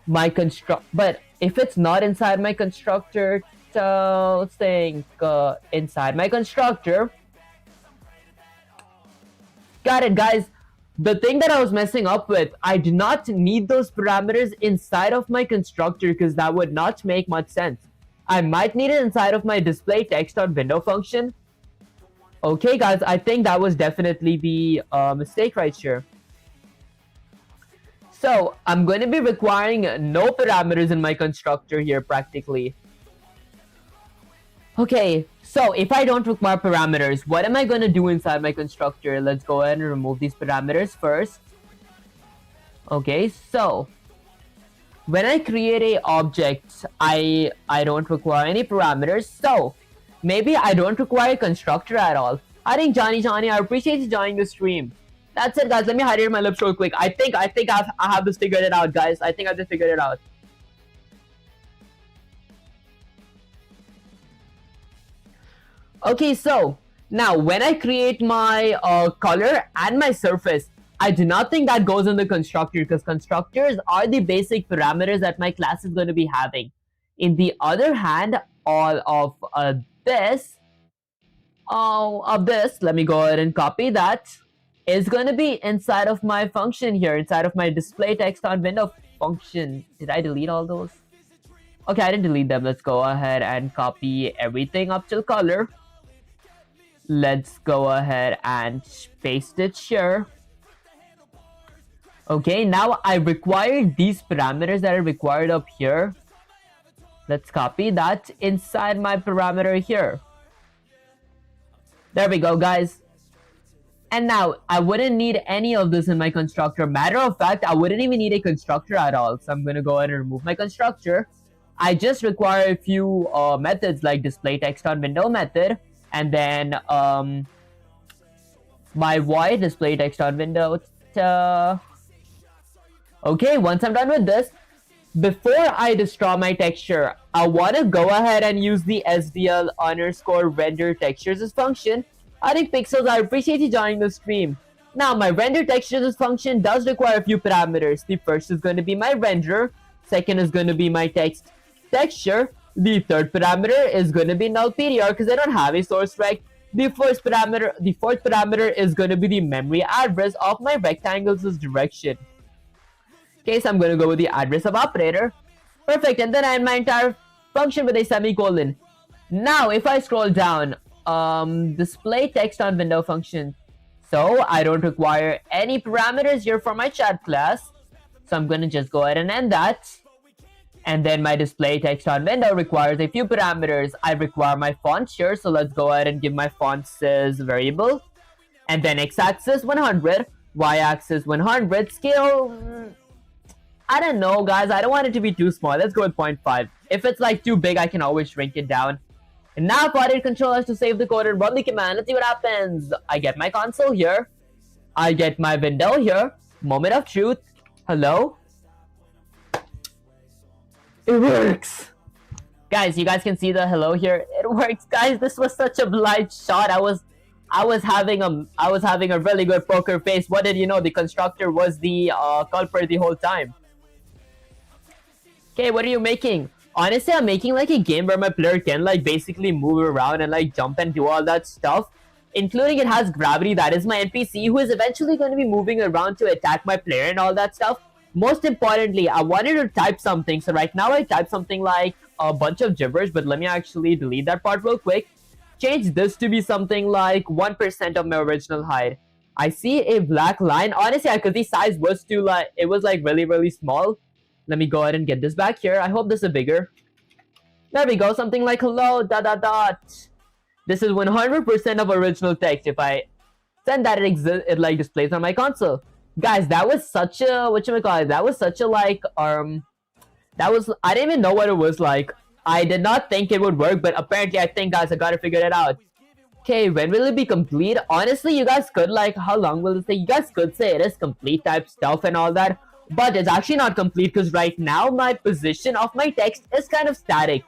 But if it's not inside my constructor, so let's think inside my constructor. Got it, guys. The thing that I was messing up with, I do not need those parameters inside of my constructor because that would not make much sense. I might need it inside of my display text on window function. Okay guys, I think that was definitely the mistake right here. So I'm going to be requiring no parameters in my constructor here practically. Okay, so if I don't require parameters, what am I going to do inside my constructor? Let's go ahead and remove these parameters first. Okay, so when I create a object, I don't require any parameters. So maybe I don't require a constructor at all. I think Johnny, I appreciate you joining the stream. That's it, guys. Let me hide my lips real quick. I think I have this figured it out, guys. I think I just figured it out. Okay, so now when I create my color and my surface, I do not think that goes in the constructor because constructors are the basic parameters that my class is going to be having. In the other hand, all of this, let me go ahead and copy that, is going to be inside of my function here, inside of my display text on window function. Did I delete all those? Okay, I didn't delete them. Let's go ahead and copy everything up till color. Let's go ahead and paste it here. Okay, now I require these parameters that are required up here. Let's copy that inside my parameter here. There we go, guys. And now I wouldn't need any of this in my constructor. Matter of fact, I wouldn't even need a constructor at all. So I'm going to go ahead and remove my constructor. I just require a few methods like display text on window method. And then my void display text on window. Okay, once I'm done with this, before I destroy my texture, I want to go ahead and use the SDL underscore render textures function. I think Pixels, I appreciate you joining the stream. Now, my render textures function does require a few parameters. The first is going to be my render. Second is going to be my text texture. The third parameter is going to be null PTR because I don't have a source rect. The fourth parameter is going to be the memory address of my rectangle's direction. Okay, so I'm going to go with the address of operator. Perfect, and then I end my entire function with a semicolon. Now, if I scroll down, display text on window function. So I don't require any parameters here for my chat class. So I'm going to just go ahead and end that. And then my display text on window requires a few parameters. I require my font here. So let's go ahead and give my font size variable. And then x-axis 100, y-axis 100, scale... I don't know, guys. I don't want it to be too small. Let's go with 0.5. If it's like too big, I can always shrink it down. And now if I did control S to save the code and run the command, let's see what happens. I get my console here. I get my window here. Moment of truth. Hello? It works! Guys, you guys can see the hello here. It works, guys. This was such a blind shot. I was having a really good poker face. What did you know? The constructor was the culprit the whole time. Okay, what are you making? Honestly, I'm making like a game where my player can like basically move around and like jump and do all that stuff. Including it has gravity, that is my NPC, who is eventually going to be moving around to attack my player and all that stuff. Most importantly, I wanted to type something. So right now I type something like a bunch of gibberish, but let me actually delete that part real quick. Change this to be something like 1% of my original height. I see a black line. Honestly, because the size was too like, it was like really small. Let me go ahead and get this back here. I hope this is bigger. There we go. Something like hello, ... This is 100% of original text. If I send that, it like displays on my console. Guys, that was such a, whatchamacallit, that was such a like, I didn't even know what it was like. I did not think it would work, but apparently I think, guys, I gotta figure it out. Okay, when will it be complete? Honestly, you guys could like, how long will it take? You guys could say it is complete type stuff and all that, but it's actually not complete because right now my position of my text is kind of static.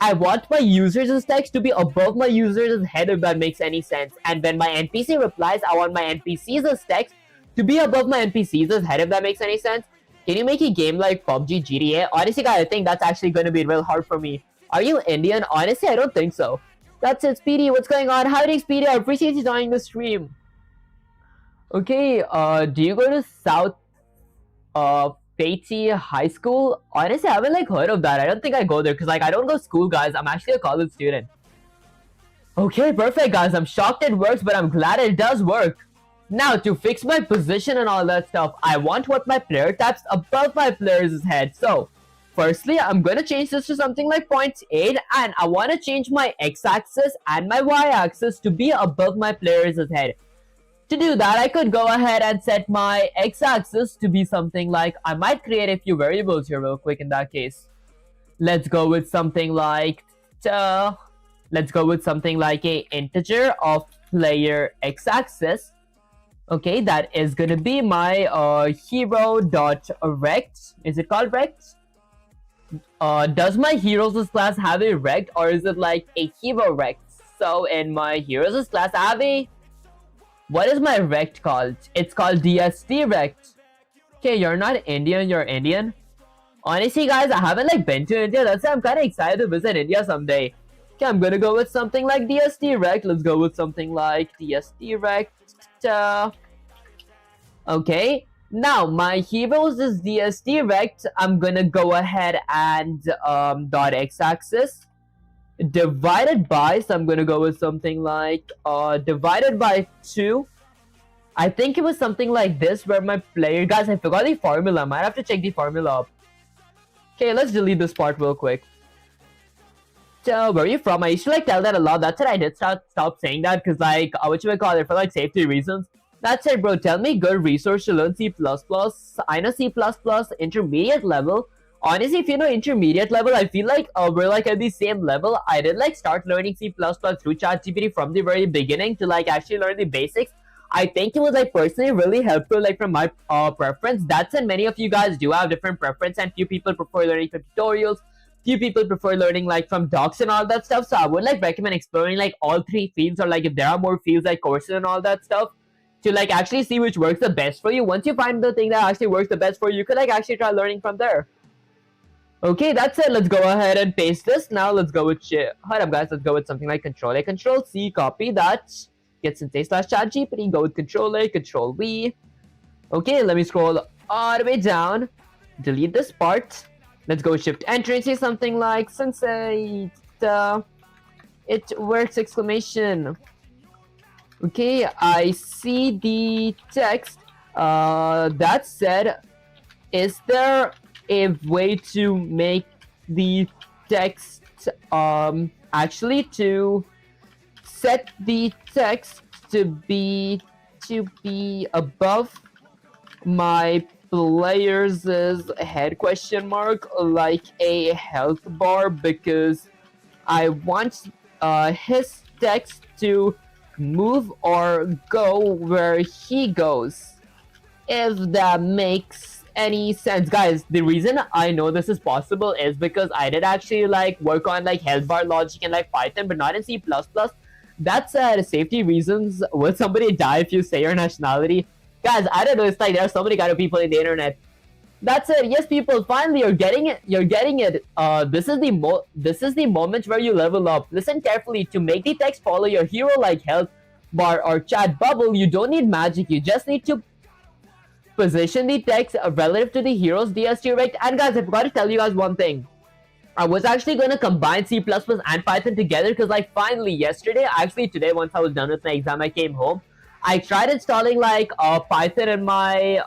I want my users' text to be above my users' head, if that makes any sense. And when my NPC replies, I want my NPC's text to be above my NPC's head, if that makes any sense. Can you make a game like PUBG, GTA? Honestly, guys, I think that's actually going to be real hard for me. Are you Indian? Honestly, I don't think so. That's it, Speedy. What's going on? Howdy, Speedy. I appreciate you joining the stream. Okay, do you go to South Patey High School? Honestly, I haven't like heard of that. I don't think I go there because like I don't go to school, guys. I'm actually a college student. Okay, perfect, guys. I'm shocked it works, but I'm glad it does work. Now, to fix my position and all that stuff, I want what my player taps above my player's head. So, firstly, I'm going to change this to something like 0.8, and I want to change my x-axis and my y-axis to be above my player's head. To do that, I could go ahead and set my x-axis to be something like, I might create a few variables here real quick in that case. Let's go with something like, let's go with something like a integer of player x-axis. Okay, that is gonna be my hero.rect. Is it called rect? Does my heroes class have a rect, or is it like a hero rect? So in my heroes class, I have a, what is my rect called? It's called DST rect. Okay, you're not Indian, you're Indian. Honestly, guys, I haven't like been to India. That's why I'm kind of excited to visit India someday. Okay, I'm gonna go with something like DST rect. Let's go with something like DST rect. Okay, now my heroes is DST rect. I'm gonna go ahead and dot x-axis divided by, so I'm gonna go with something like divided by 2. I think it was something like this where my player, guys, I forgot the formula. I might have to check the formula up. Okay, let's delete this part real quick. So, where are you from? I used to like tell that a lot. That's why I did stop saying that, because like, what you would call it, for like safety reasons. That's it, bro. Tell me good resource to learn C++. I know C++ intermediate level. Honestly, if you know intermediate level, I feel like we're like at the same level. I did like start learning C++ through ChatGPT from the very beginning to like actually learn the basics. I think it was like personally really helpful, like from my preference. That's and many of you guys do have different preference, and few people prefer learning from tutorials. Few people prefer learning like from docs and all that stuff. So I would like recommend exploring like all 3 fields, or like if there are more fields like courses and all that stuff, to like actually see which works the best for you. Once you find the thing that actually works the best for you, you could like actually try learning from there. Okay, that's it. Let's go ahead and paste this. Now let's go with hold up, guys. Let's go with something like Control A, Control C. Copy that. Get sensei/ChatGPT. Go with Control A, Control V. Okay, let me scroll all the way down. Delete this part. Let's go Shift Enter and say something like Sensei. It works! Exclamation. Okay, I see the text. That said, is there a way to make the text actually to set the text to be above my player's head question mark, like a health bar, because I want his text to move or go where he goes. if that makes any sense. Guys, the reason I know this is possible is because I did actually like work on like health bar logic in like Python, but not in C++. That's safety reasons. Will somebody die if you say your nationality? Guys, I don't know. It's like there are so many kind of people in the internet. That's it. Yes, people. Finally, you're getting it. You're getting it. This is the moment where you level up. Listen carefully. To make the text follow your hero like health bar or chat bubble, you don't need magic. You just need to position the text relative to the hero's DST rect. And guys, I forgot to tell you guys one thing. I was actually going to combine C++ and Python together because like finally yesterday, actually today, once I was done with my exam, I came home. I tried installing like Python in my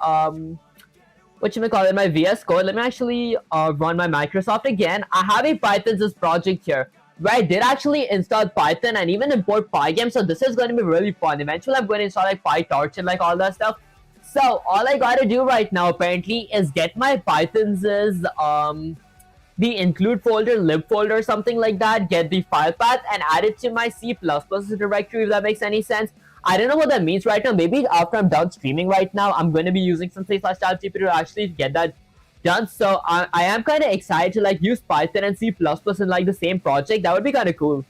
my VS Code. Let me actually run my Microsoft again. I have a Python's project here where I did actually install Python and even import Pygame. So this is going to be really fun. Eventually, I'm going to install like PyTorch and like all that stuff. So all I gotta do right now apparently is get my Python's the include folder, lib folder, something like that, get the file path and add it to my C++ directory, if that makes any sense. I don't know what that means right now. Maybe after I'm done streaming right now, I'm going to be using some C/ChatGPT to actually get that done. So I am kind of excited to like use Python and C++ in like the same project. That would be kind of cool.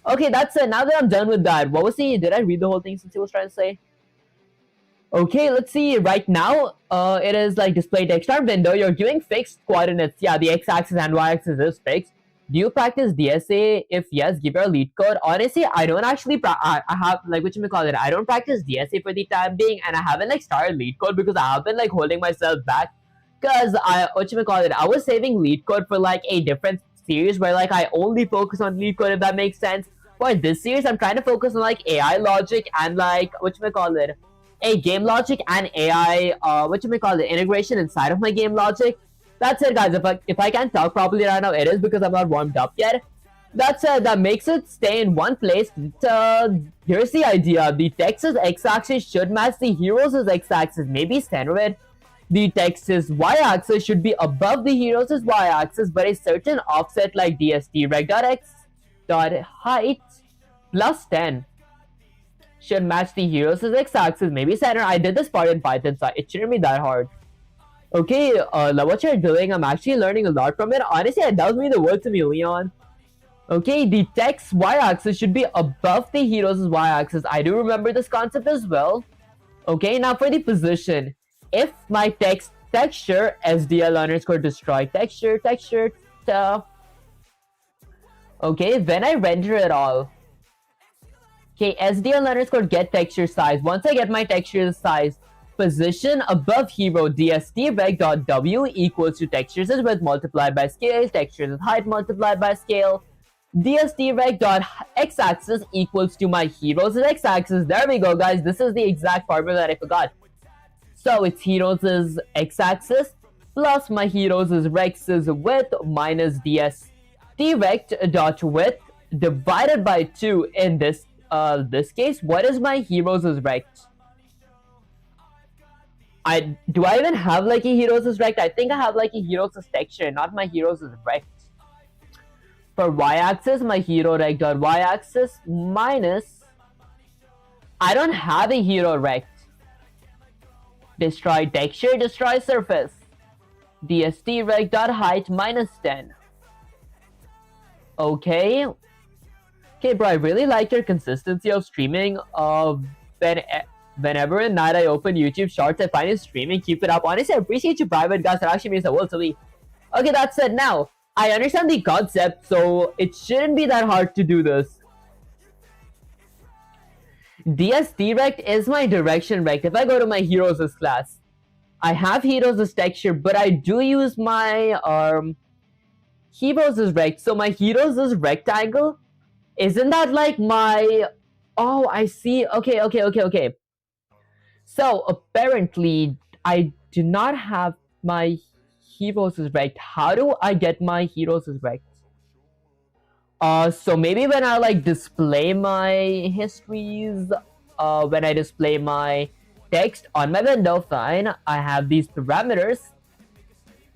Okay, that's it. Now that I'm done with that, what was he? Did I read the whole thing since he was trying to say? Okay, let's see. Right now, it is like display text on window. You're giving fixed coordinates. Yeah, the x-axis and y-axis is fixed. Do you practice DSA? If yes, give your lead code. Honestly, I don't actually. I have like whatchamacallit. I don't practice DSA for the time being, and I haven't like started lead code because I have been like holding myself back. Cause I was saving lead code for like a different series where like I only focus on lead code, if that makes sense. For this series, I'm trying to focus on like AI logic and like a game logic and AI, integration inside of my game logic. That's it, guys. If I can't talk properly right now, it is because I'm not warmed up yet. That's that makes it stay in one place. Here's the idea: the text's x-axis should match the hero's x-axis. Maybe center it. The text's y-axis should be above the hero's y-axis, but a certain offset like dstrect.x.height plus 10 should match the hero's x-axis. Maybe center. I did this part in Python, so it shouldn't be that hard. Okay, love what you're doing. I'm actually learning a lot from it. Honestly, it does mean the world to me, Leon. Okay, the text y-axis should be above the hero's y-axis. I do remember this concept as well. Okay, now for the position. If my texture SDL underscore destroy texture. Okay, when I render it all. Okay, SDL underscore get texture size. Once I get my texture size, position above hero dstrect.w equals to textures width multiplied by scale, textures height multiplied by scale. dstrect.x-axis equals to my hero's x-axis. There we go, guys. This is the exact formula that I forgot. So it's hero's x-axis plus my hero's rex's width minus dstrect.width divided by 2 in this case. What is my hero's rect? Do I even have like a hero's rect? I think I have like a hero's texture, not my hero's rect. For y-axis, my hero rect dot y-axis minus. I don't have a hero rect. Destroy texture, destroy surface. dst rect dot height minus 10. Okay. Okay, bro, I really like your consistency of streaming. Whenever at night I open YouTube Shorts, I find you streaming. Keep it up. Honestly, I appreciate you private, guys. That actually means the world to me. Okay, that's it. Now, I understand the concept, so it shouldn't be that hard to do this. DST rect is my direction rect. If I go to my heroes class, I have heroes texture, but I do use my heroes rect. So my heroes rectangle, isn't that like my? Oh, I see. Okay. So apparently, I do not have my heroes rect. How do I get my heroes rect? So maybe when I like display my histories, when I display my text on my window, fine, I have these parameters.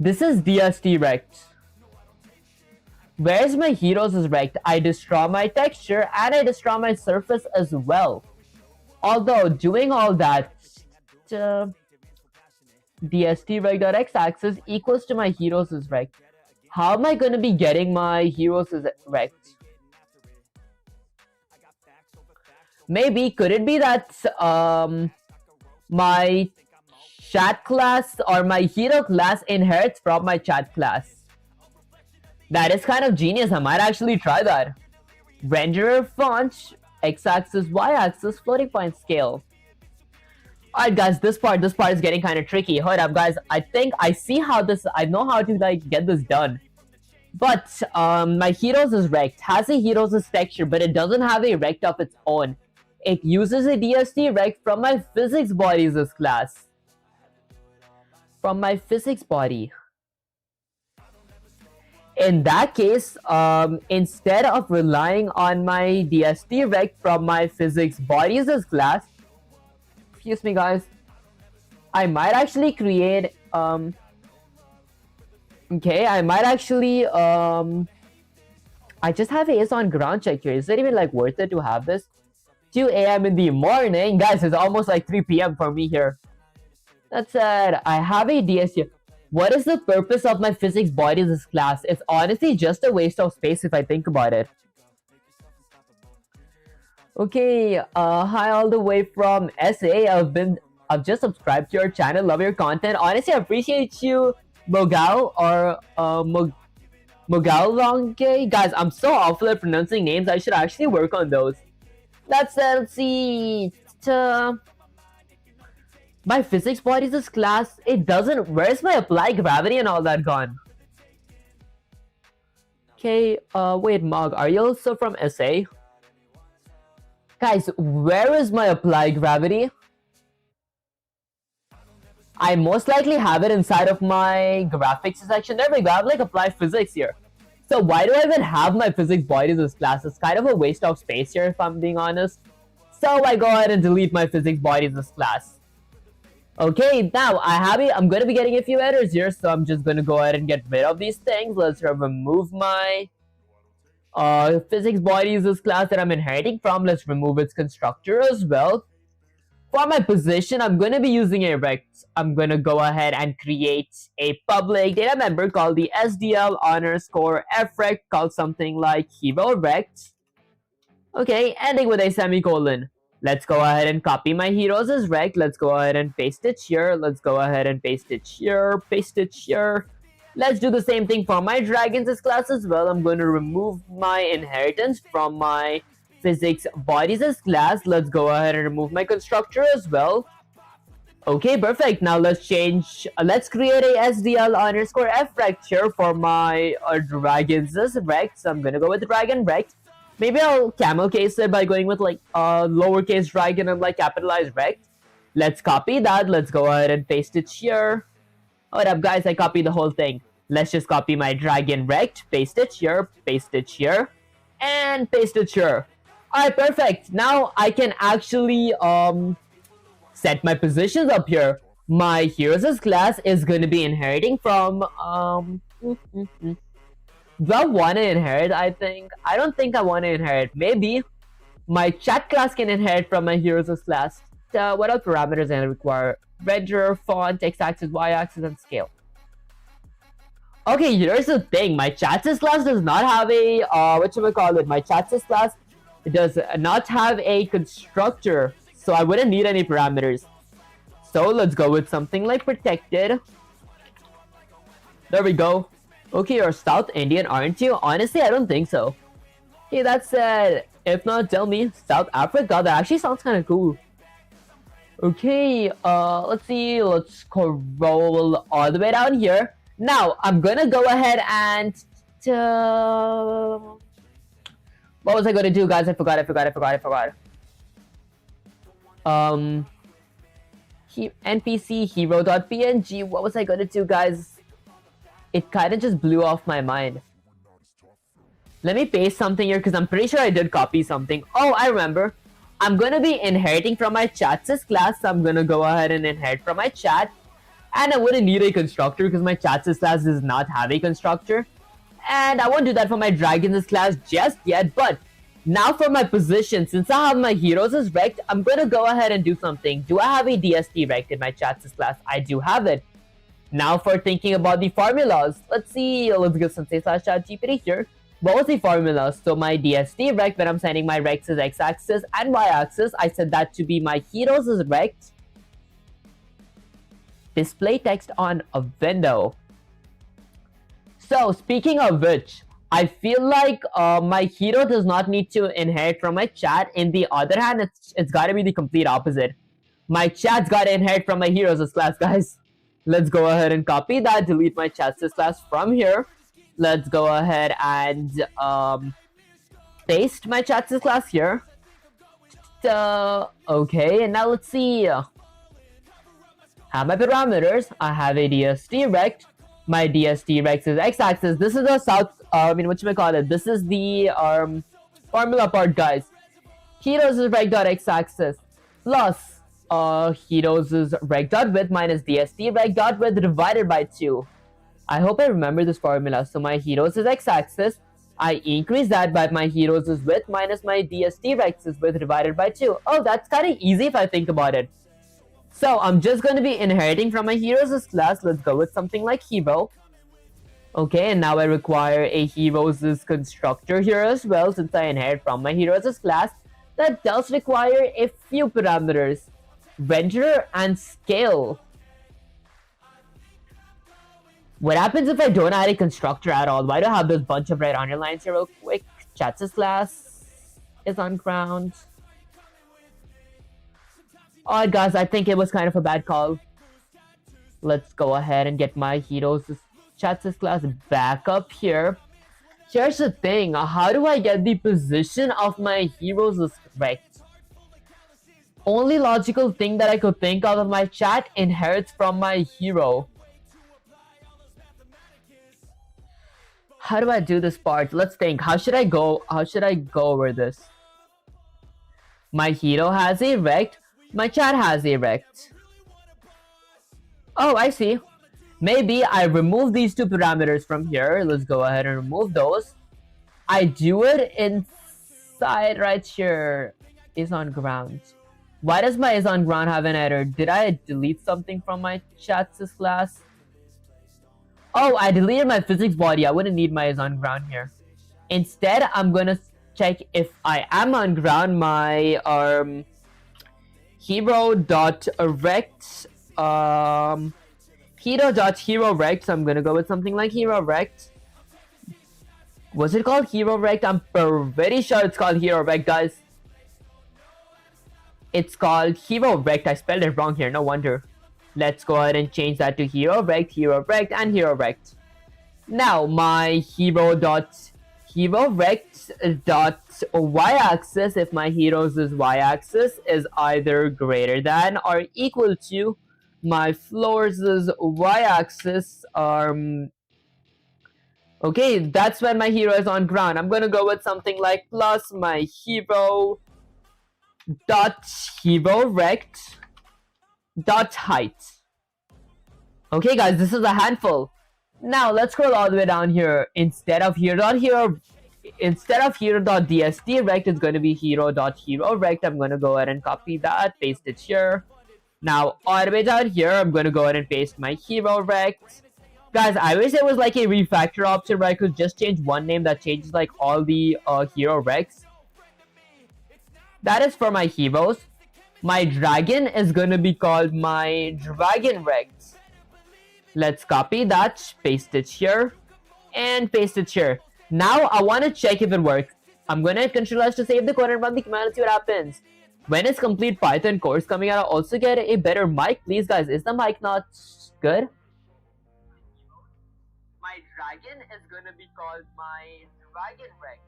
This is DST rect. Where's my heroes rect? I destroy my texture and I destroy my surface as well. Although doing all that, dst_rect.x-axis equals to my heroes is rect. How am I gonna be getting my heroes is rect? Maybe could it be that my chat class or my hero class inherits from my chat class? That is kind of genius. I might actually try that. Renderer font, x-axis, y-axis, floating point scale. Alright guys, this part is getting kind of tricky. Hold up guys, I think I know how to like get this done. But my heroes is rect, has a heroes texture, but it doesn't have a rect of its own. It uses a DST rect from my physics bodies class. From my physics body. In that case, instead of relying on my DST rect from my physics bodies class, excuse me guys, I might actually create okay, I might actually I just have AS on ground check here. Is it even like worth it to have this? 2 a.m. in the morning? Guys, it's almost like 3 p.m. for me here. That said, I have a DS here. What is the purpose of my physics bodies class? It's honestly just a waste of space if I think about it. Okay, hi all the way from SA. I've just subscribed to your channel, love your content. Honestly, I appreciate you, Mogal or Mogalonge. Guys, I'm so awful at pronouncing names. I should actually work on those. Let's see. My physics bodies class, it doesn't. Where's my applied gravity and all that gone? Okay, wait, Mog, are you also from SA? Guys, where is my applied gravity? I most likely have it inside of my graphics section. There we go, I have like applied physics here. So why do I even have my physics bodies class? It's kind of a waste of space here if I'm being honest. So I go ahead and delete my physics bodies class. Okay, now I'm going to be getting a few errors here, so I'm just going to go ahead and get rid of these things. Let's remove my physics bodies class that I'm inheriting from. Let's remove its constructor as well. For my position, I'm going to be using a rect. I'm going to go ahead and create a public data member called the SDL_frect, called something like hero rect. Okay, ending with a semicolon. Let's go ahead and copy my heroes as rect. Let's go ahead and paste it here. Let's go ahead and paste it here. Paste it here. Let's do the same thing for my dragons class as well. I'm going to remove my inheritance from my physics bodies class. Let's go ahead and remove my constructor as well. Okay, perfect. Now let's change. Let's create a SDL_frect here for my dragons rect. So I'm going to go with dragon rect. Maybe I'll camel case it by going with like lowercase dragon and like capitalized rect. Let's copy that. Let's go ahead and paste it here. Hold up guys, I copied the whole thing. Let's just copy my dragon rect, paste it here, and paste it here. Alright, perfect. Now I can actually set my positions up here. My heroes class is going to be inheriting from do I want to inherit? I don't think I want to inherit. Maybe my chat class can inherit from my heroes class. What other parameters I require? Renderer, font, x-axis, y-axis, and scale. Okay, here's the thing. My chat's class does not have a my chat's class does not have a constructor, so I wouldn't need any parameters. So let's go with something like protected. There we go. Okay, you're South Indian, aren't you? Honestly, I don't think so. Okay, that said, if not, tell me. South Africa, that actually sounds kind of cool. Okay, let's see. Let's scroll all the way down here. Now, I'm gonna go ahead and... what was I gonna do, guys? I forgot. NPC hero.png. What was I gonna do, guys? It kind of just blew off my mind. Let me paste something here because I'm pretty sure I did copy something. Oh, I remember. I'm gonna be inheriting from my chat's class, so I'm gonna go ahead and inherit from my chat. And I wouldn't need a constructor because my chat's class does not have a constructor. And I won't do that for my dragons class just yet, but now for my position, since I have my heroes as rect, I'm gonna go ahead and do something. Do I have a DST rect in my chat's class? I do have it. Now for thinking about the formulas. Let's see, let's go Sensei slash ChatGPT here. What was the formula? So my DSD rect, when I'm sending my rects as x-axis and y-axis, I set that to be my heroes as rect. Display text on a window. So speaking of which, I feel like my hero does not need to inherit from my chat. In the other hand, it's got to be the complete opposite. My chat's got to inherit from my heroes class, guys. Let's go ahead and copy that, delete my chat's class from here. Let's go ahead and paste my chat's class here. Okay, and now let's see. Have my parameters. I have a DSD rect. My DSD rect is x-axis. This is the this is the formula part, guys. Heroes is rect.x-axis plus heroes is rect.width minus DSD rect.width divided by 2. I hope I remember this formula. So my heroes is x-axis. I increase that by my heroes is width minus my DSD rect is width divided by 2. Oh, that's kind of easy if I think about it. So I'm just going to be inheriting from my heroes class. Let's go with something like hero. Okay, and now I require a heroes constructor here as well, since I inherit from my heroes class. That does require a few parameters. Render and scale. What happens if I don't add a constructor at all? Why do I have this bunch of red underlines here real quick? Chats' class is on ground. Alright guys, I think it was kind of a bad call. Let's go ahead and get my heroes Chats' class back up here. Here's the thing, how do I get the position of my heroes rect? Only logical thing that I could think of my chat inherits from my hero. How do I do this part? Let's think. How should I go over this? My hero has a rect. My chat has a rect. Oh, I see. Maybe I remove these two parameters from here. Let's go ahead and remove those. I do it inside right here. Is on ground. Why does my is on ground have an error? Did I delete something from my chats class? Oh, I deleted my physics body. I wouldn't need my is on ground here. Instead, I'm gonna check if I am on ground. My hero.rect hero.hero rect. So I'm gonna go with something like hero rect. Was it called hero rect? I'm pretty sure it's called hero rect, guys. It's called hero rect. I spelled it wrong here, no wonder. Let's go ahead and change that to hero rect, and hero rect. Now my hero.hero rect dot y-axis, if my heroes is y-axis, is either greater than or equal to my floors is y-axis. Okay, that's when my hero is on ground. I'm gonna go with something like plus my hero dot hero rect dot height. Okay guys, this is a handful. Now let's scroll all the way down here. Instead of hero.dsd rect, it's going to be hero.hero rect. I'm going to go ahead and copy that, paste it here. Now all the way down here, I'm going to go ahead and paste my hero rect. Guys, I wish there was like a refactor option where I could just change one name that changes like all the hero rects. That is for my heroes. My dragon is going to be called my dragon rect. Let's copy that, paste it here, and paste it here. Now I want to check if it works. I'm going to hit Ctrl+S to save the code and run the command and see what happens. When it's complete Python course coming out, I'll also get a better mic. Please guys, is the mic not good? My dragon is going to be called my dragon rect.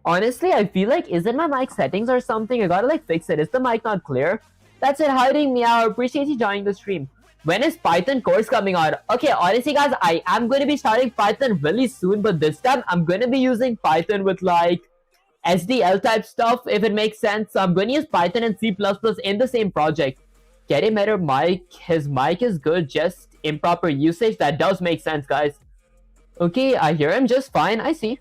Honestly, I feel like, is it my mic settings or something? I gotta like fix it. Is the mic not clear? That's it, hiding me out. Appreciate you joining the stream. When is Python course coming out? Okay, honestly guys, I am going to be starting Python really soon, but this time I'm going to be using Python with like SDL type stuff, if it makes sense. So I'm going to use Python and C++ in the same project. Get a better mic. His mic is good, just improper usage. That does make sense, guys. Okay, I hear him just fine. I see.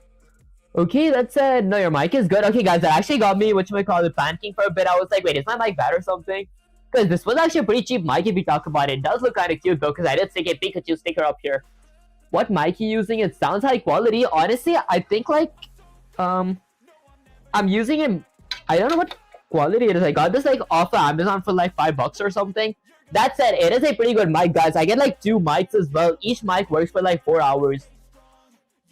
Okay, that's it. No, your mic is good. Okay, guys, that actually got me, panicking for a bit. I was like, wait, is my mic bad or something? Because this was actually a pretty cheap mic if you talk about it. It does look kind of cute though, because I did stick a Pikachu sticker up here. What mic you using? It sounds high quality. Honestly, I think like I'm using him. I don't know what quality it is. I got this like off of Amazon for like $5 or something. That said, it is a pretty good mic, guys. I get like 2 mics as well. Each mic works for like 4 hours.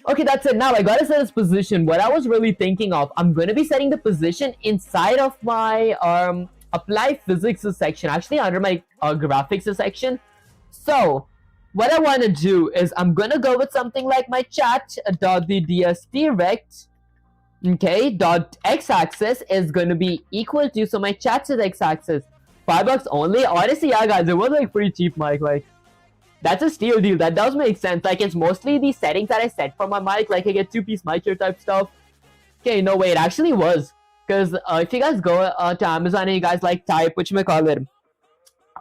Okay, that's it. Now I gotta set its position. What I was really thinking of, I'm gonna be setting the position inside of my apply physics section, actually under my graphics section. So what I want to do is I'm gonna go with something like my chat dot the DST rect, okay, dot x-axis is gonna be equal to, so my chat is x-axis, $5 only. Honestly, yeah, guys, it was like pretty cheap mic. Like, that's a steal deal. That does make sense. Like, it's mostly the settings that I set for my mic. Like, I get 2-piece mic here type stuff. Okay, no, wait, it actually was. Because if you guys go to Amazon and you guys like type, whatchamacallit,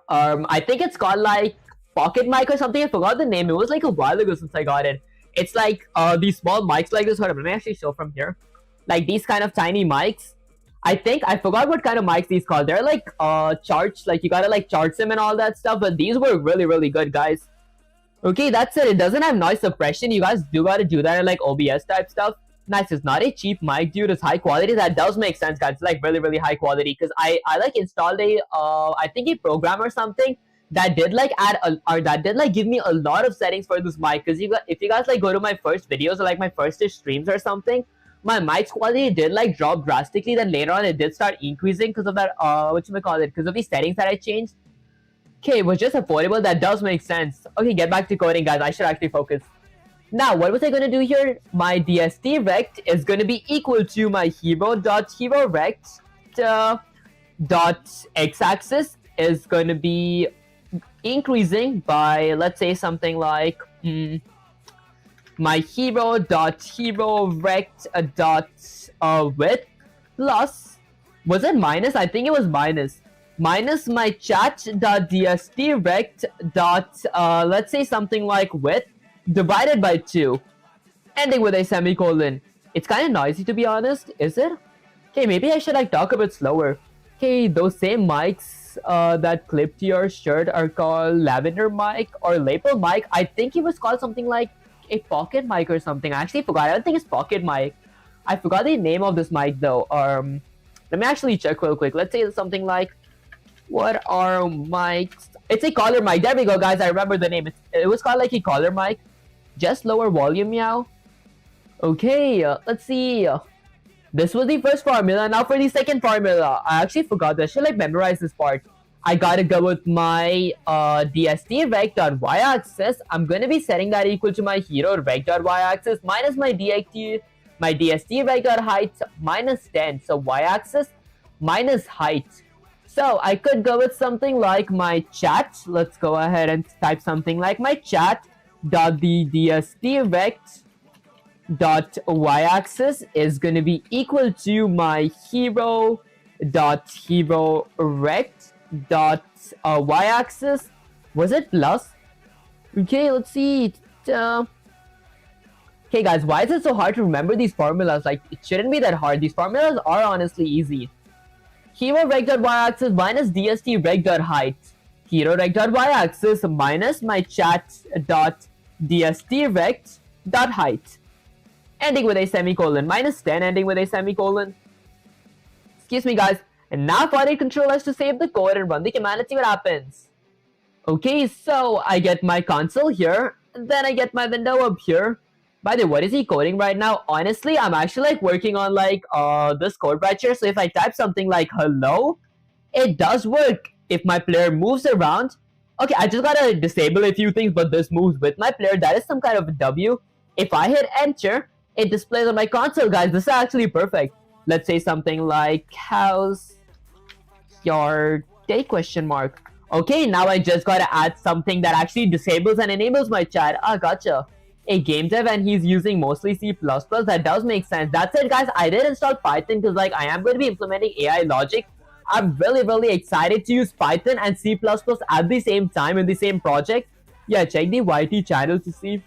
I think it's called like pocket mic or something. I forgot the name. It was like a while ago since I got it. It's like these small mics like this. Hold on, let me actually show from here. Like these kind of tiny mics. I think I forgot what kind of mics these called. They're like charts. Like you gotta like charge them and all that stuff. But these were really, really good, guys. Okay, that's it. It doesn't have noise suppression. You guys do gotta do that in like OBS type stuff. Nice. It's not a cheap mic, dude. It's high quality. That does make sense, guys. It's like really, really high quality. Because I like installed a I think a program or something that did like add or that did like give me a lot of settings for this mic. Because if you guys like go to my first videos or like my first streams or something, my mic's quality did like drop drastically. Then later on it did start increasing because of that because of the settings that I changed. Okay, it was just affordable. That does make sense. Okay, get back to coding, guys. I should actually focus. Now, what was I going to do here? My DST rect is going to be equal to my hero.hero rect dot x-axis is going to be increasing by, let's say, something like my hero.hero rect dot width plus, was it minus? I think it was minus my chat.dst rect dot let's say something like width divided by 2, ending with a semicolon. It's kind of noisy, to be honest. Is it? Okay, maybe I should like talk a bit slower. Okay, those same mics that clip to your shirt are called lavender mic or lapel mic. I think it was called something like a pocket mic or something. I actually forgot. I don't think it's pocket mic. I forgot the name of this mic though. Let me actually check real quick. Let's say it's something like, what are mics? It's a collar mic. There we go, guys. I remember the name. It was called like a collar mic. Just lower volume, meow. Okay, let's see. This was the first formula. Now for the second formula. I actually forgot this. I should like memorize this part. I gotta go with my DST rect.y-axis. I'm gonna be setting that equal to my hero rect.y-axis minus my DST rect.height minus 10. So y-axis minus height. So I could go with something like my chat. Let's go ahead and type something like my chat dot the DST rect dot y-axis is going to be equal to my hero dot hero rect dot y-axis. Was it plus? Okay, let's see. Okay, guys, why is it so hard to remember these formulas? Like, it shouldn't be that hard. These formulas are honestly easy. Hero rect.y-axis minus DST rect.height. Hero rect.y-axis minus my chat.DST rect.height. Ending with a semicolon. Minus 10 ending with a semicolon. Excuse me, guys. And now for control S to save the code and run the command. Let's see what happens. Okay, so I get my console here. And then I get my window up here. By the way, what is he coding right now? Honestly, I'm actually like working on like this code right here. So if I type something like hello, it does work if my player moves around. Okay, I just gotta disable a few things, but this moves with my player. That is some kind of a W. If I hit enter, it displays on my console, guys. This is actually perfect. Let's say something like how's your day question mark. Okay, now I just gotta add something that actually disables and enables my chat. Ah, gotcha. A game dev and he's using mostly C++. That does make sense. That's it, guys. I did install Python because like I am going to be implementing AI logic. I'm really excited to use Python and C++ at the same time in the same project. Yeah, check the YT channel to see.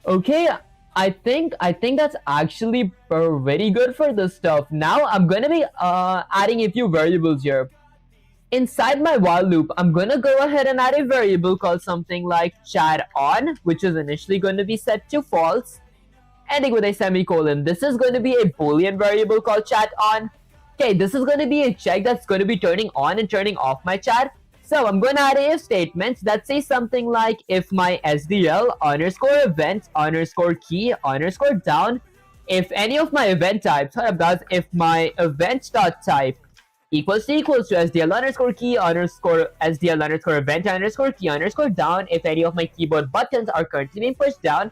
Okay, I think that's actually very good for this stuff. Now I'm going to be adding a few variables here. inside my while loop, I'm gonna go ahead and add a variable called something like chat on, which is initially going to be set to false, ending with a semicolon. This is going to be a boolean variable called chat on. Okay, this is going to be a check that's going to be turning on and turning off my chat. So I'm going to add a if statement that says something like if my SDL underscore event underscore key underscore down, if any of my event types, hold up guys, if my event dot type equals to SDL underscore key underscore SDL underscore event underscore key underscore down, if any of my keyboard buttons are currently being pushed down,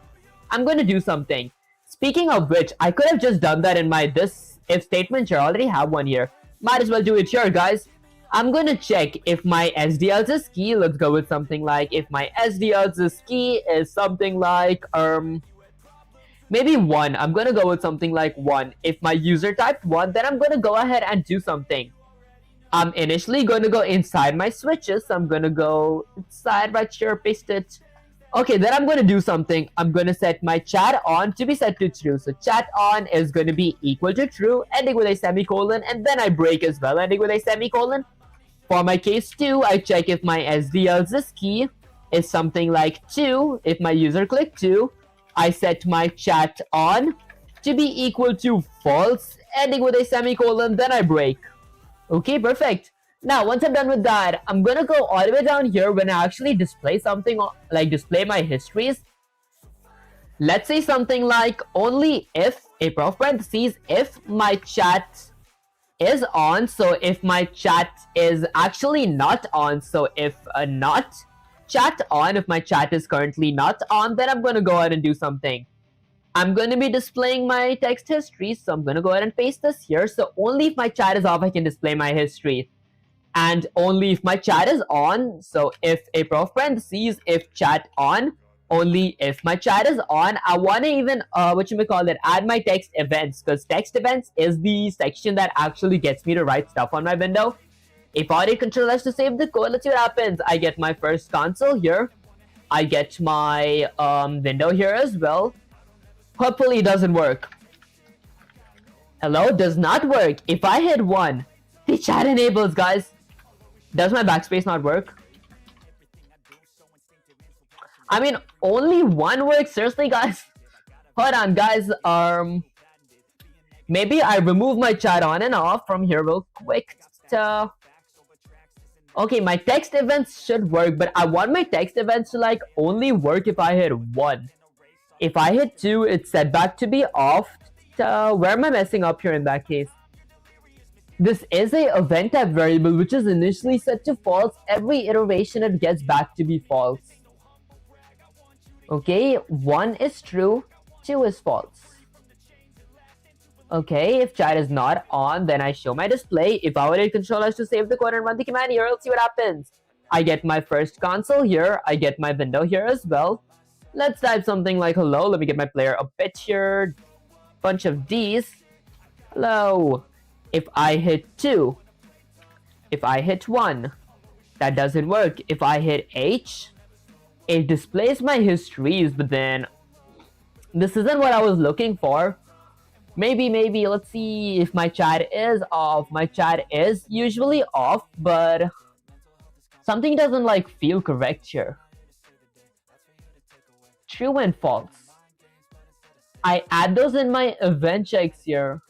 I'm going to do something. Speaking of which, I could have just done that in my this if statement here. I already have one here. Might as well do it here, guys. I'm going to check if my SDL's key, let's go with something like, if my SDL's key is something like, maybe 1. I'm going to go with something like 1. If my user typed 1, then I'm going to go ahead and do something. I'm initially going to go inside my switches. So I'm going to go inside right here, paste it. Okay, then I'm going to do something. I'm going to set my chat on to be set to true. So chat on is going to be equal to true, ending with a semicolon, and then I break as well, ending with a semicolon. For my case 2, I check if my SDL's key is something like 2. If my user clicked 2, I set my chat on to be equal to false, ending with a semicolon, then I break. Okay, perfect. Now, once I'm done with that, I'm gonna go all the way down here when I actually display something, like display my histories. Let's say something like only if, a prof parentheses, if my chat is on. So if my chat is actually not on, so if not chat on, if my chat is currently not on, then I'm gonna go ahead and do something. I'm going to be displaying my text history, so I'm going to go ahead and paste this here. So only if my chat is off, I can display my history. And only if my chat is on, so if a prof parentheses, if chat on, only if my chat is on, I want to even, add my text events, because text events is the section that actually gets me to write stuff on my window. If I hit Control S to save the code, let's see what happens. I get my first console here. I get my window here as well. Hopefully it doesn't work. Hello? Does not work. If I hit 1, the chat enables, guys. Does my backspace not work? I mean, only 1 works? Seriously, guys? Hold on, guys. Maybe I remove my chat on and off from here real quick. Okay, my text events should work, but I want my text events to like only work if I hit 1. If I hit 2, it's set back to be off. Where am I messing up here in that case? This is a event type variable which is initially set to false. Every iteration it gets back to be false. Okay, 1 is true, 2 is false. Okay, if chat is not on, then I show my display. If I were to Control S to save the code and run the command here, let's see what happens. I get my first console here. I get my window here as well. Let's type something like hello. Let me get my player a bit here. Bunch of D's. Hello. If I hit 2. If I hit 1. That doesn't work. If I hit H. It displays my histories, but then this isn't what I was looking for. Maybe, let's see if my chat is off. My chat is usually off, but something doesn't like feel correct here. True and false. I add those in my event checks here.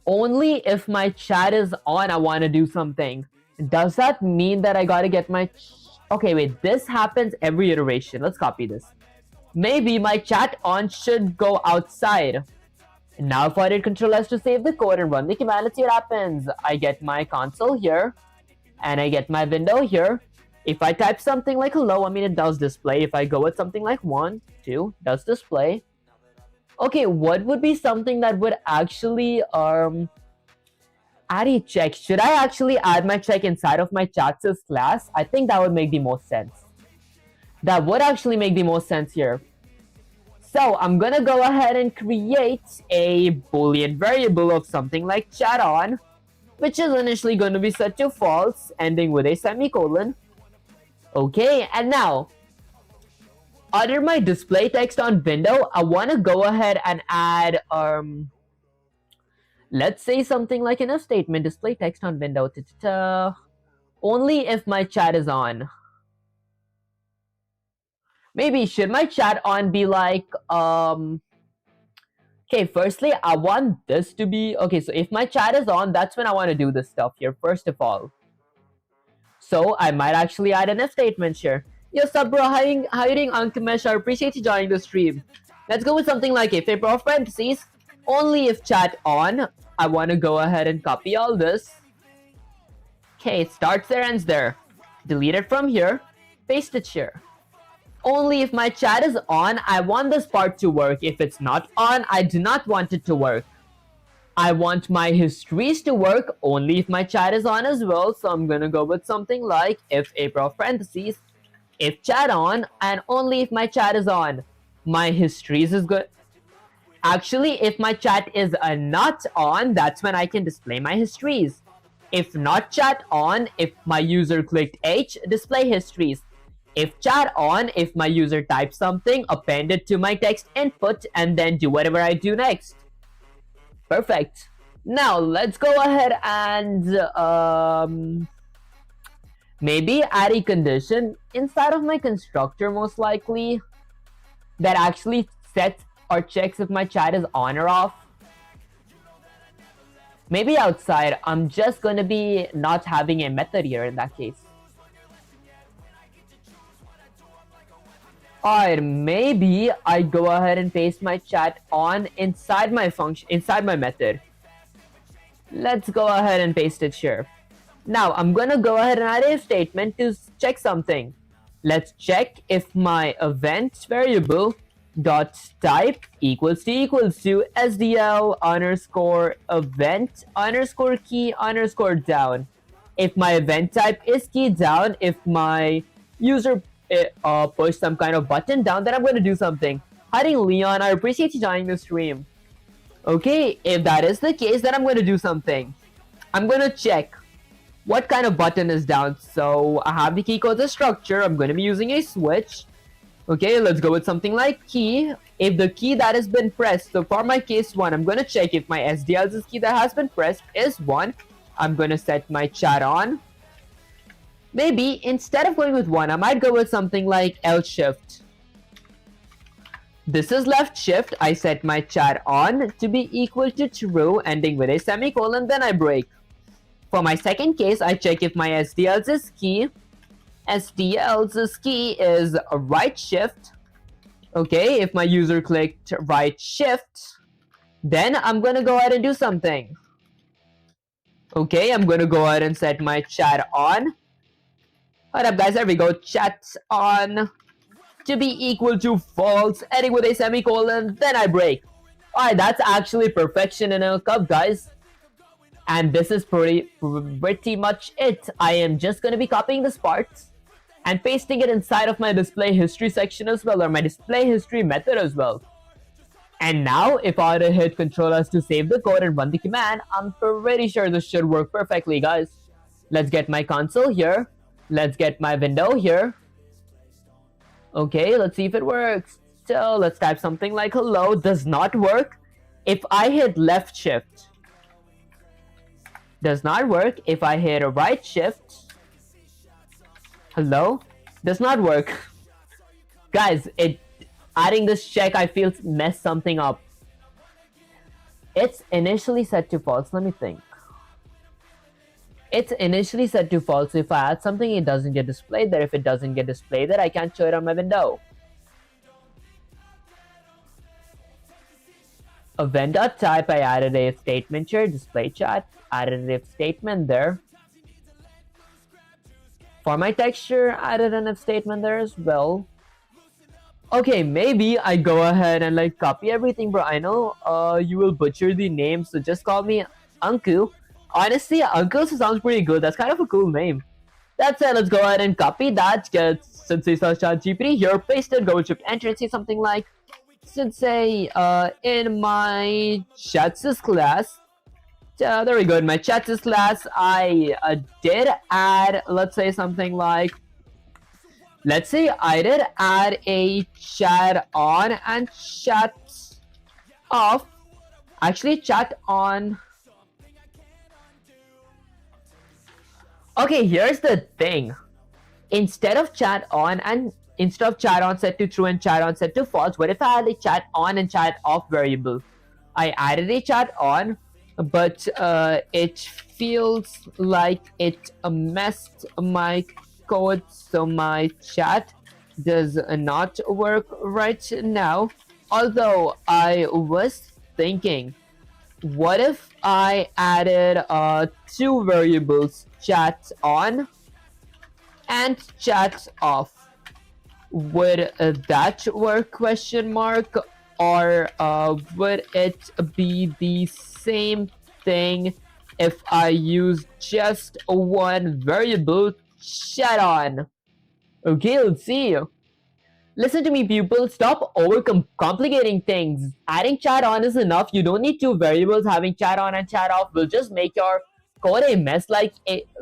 Only if my chat is on, I want to do something. Does that mean that I gotta get my... Okay, wait, this happens every iteration. Let's copy this. Maybe my chat on should go outside. Now if I did Control S to save the code and run the command, let's see what happens. I get my console here. And I get my window here. If I type something like hello, I mean it does display. If I go with something like 1, 2, does display. Okay, what would be something that would actually add a check? Should I actually add my check inside of my chats class? I think that would make the most sense. That would actually make the most sense here. So I'm gonna go ahead and create a boolean variable of something like chat on, which is initially going to be set to false, ending with a semicolon. Okay, and now under my display text on window, I want to go ahead and add Let's say something like in a statement, display text on window, only if my chat is on. Maybe should my chat on be like, okay, firstly, I want this to be, okay, so if my chat is on, that's when I want to do this stuff here, first of all. So I might actually add an if statement here. Yo, sup bro, hiding Ankamesh, I appreciate you joining the stream. Let's go with something like if a bro parentheses, only if chat on. I want to go ahead and copy all this. Okay, it starts there, ends there. Delete it from here, paste it here. Only if my chat is on, I want this part to work. If it's not on, I do not want it to work. I want my histories to work only if my chat is on as well. So I'm gonna go with something like if April parentheses, if chat on, and only if my chat is on. My histories is good. Actually, if my chat is not on, that's when I can display my histories. If not chat on, if my user clicked H, display histories. If chat on, if my user types something, append it to my text input, and then do whatever I do next. Perfect. Now, let's go ahead and maybe add a condition inside of my constructor, most likely, that actually sets or checks if my chat is on or off. Maybe outside, I'm just going to be not having a method here in that case. Alright, maybe I go ahead and paste my chat on inside my function, inside my method. Let's go ahead and paste it here. Now, I'm gonna go ahead and add a statement to check something. Let's check if my event variable dot type equals to SDL underscore event underscore key underscore down. If my event type is key down, if my user push some kind of button down, then I'm going to do something. Hiding Leon, I appreciate you joining the stream. Okay, if that is the case, then I'm going to do something. I'm going to check what kind of button is down. So I have the key code as structure. I'm going to be using a switch. Okay, let's go with something like key. If the key that has been pressed, so for my case 1, I'm going to check if my SDL's key that has been pressed is 1. I'm going to set my chat on. Maybe instead of going with 1, I might go with something like L shift. This is left shift. I set my chat on to be equal to true, ending with a semicolon, then I break. For my second case, I check if my SDL's key is a right shift. Okay, if my user clicked right shift, then I'm gonna go ahead and do something. Okay, I'm gonna go ahead and set my chat on. What up guys, there we go, chat on to be equal to false, ending with a semicolon, then I break. Alright, that's actually perfection in a cup, guys. And this is pretty much it. I am just gonna be copying this part and pasting it inside of my display history section as well, or my display history method as well. And now, if I were to hit Ctrl S to save the code and run the command, I'm pretty sure this should work perfectly, guys. Let's get my console here. Let's get my window here. Okay, let's see if it works. So let's type something like hello. Does not work. If I hit left shift, does not work. If I hit a right shift, hello, does not work. Guys, adding this check, I feel messed something up. It's initially set to false. Let me think. It's initially set to false. So if I add something, it doesn't get displayed there. If it doesn't get displayed there, I can't show it on my window. Event.type, I added a if statement here. Display chat, added an if statement there. For my texture, added an if statement there as well. Okay, maybe I go ahead and like copy everything, bro. I know you will butcher the name, so just call me Uncle. Honestly, Uncle sounds pretty good. That's kind of a cool name. That said, let's go ahead and copy that. Get Sensei GPT here, paste it, go shift enter and say something like Sensei in my Chatsys class. There we go. In my Chatsys class, I did add, let's say something like, let's say I did add a chat on and chat off. Actually, chat on. Okay, here's the thing. Instead of chat on set to true and chat on set to false, what if I had a chat on and chat off variable? I added a chat on, but it feels like it messed my code, so my chat does not work right now. Although I was thinking, what if I added two variables, chat on and chat off? Would that work, question mark? Or would it be the same thing if I use just one variable, chat on? Okay, let's see. Listen to me, people. Stop complicating things. Adding chat on is enough. You don't need two variables. Having chat on and chat off will just make your code a mess,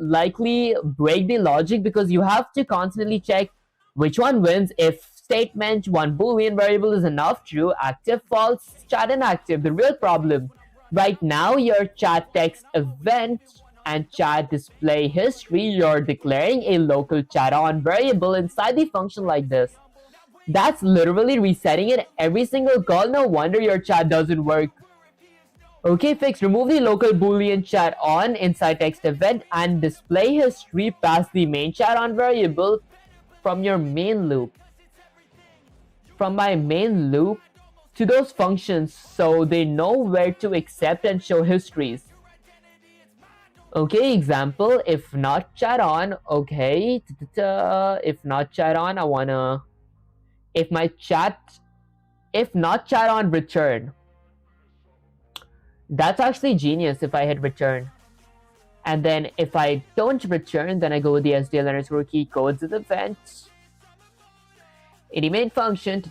likely break the logic, because you have to constantly check which one wins. If statement, one boolean variable is enough, true, active, false, chat inactive. The real problem right now, your chat text event and chat display history, you're declaring a local chat on variable inside the function like this. That's literally resetting it every single call. No wonder your chat doesn't work. Okay, fix. Remove the local boolean chat on inside text event and display history past the main chat on variable from your main loop. From my main loop to those functions, so they know where to accept and show histories. Okay, example, if not chat on, okay, if not chat on, I wanna, if not chat on, return. That's actually genius if I hit return. And then if I don't return, then I go with the SDL key codes of the event. In the main function,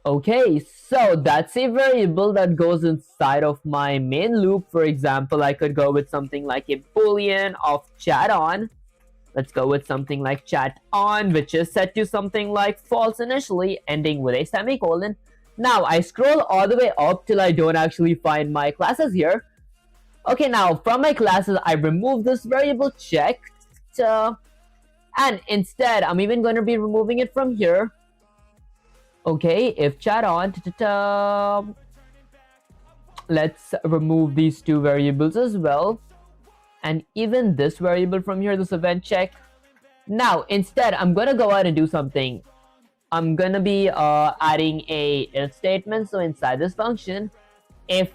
okay, so that's a variable that goes inside of my main loop. For example, I could go with something like a boolean of chat on. Let's go with something like chat on, which is set to something like false initially, ending with a semicolon. Now, I scroll all the way up till I don't actually find my classes here. Okay, now, from my classes, I remove this variable checked. And instead, I'm even going to be removing it from here. Okay, if chat on, let's remove these two variables as well. And even this variable from here, this event check. Now, instead, I'm going to go ahead and do something. I'm going to be adding a if statement. So inside this function, if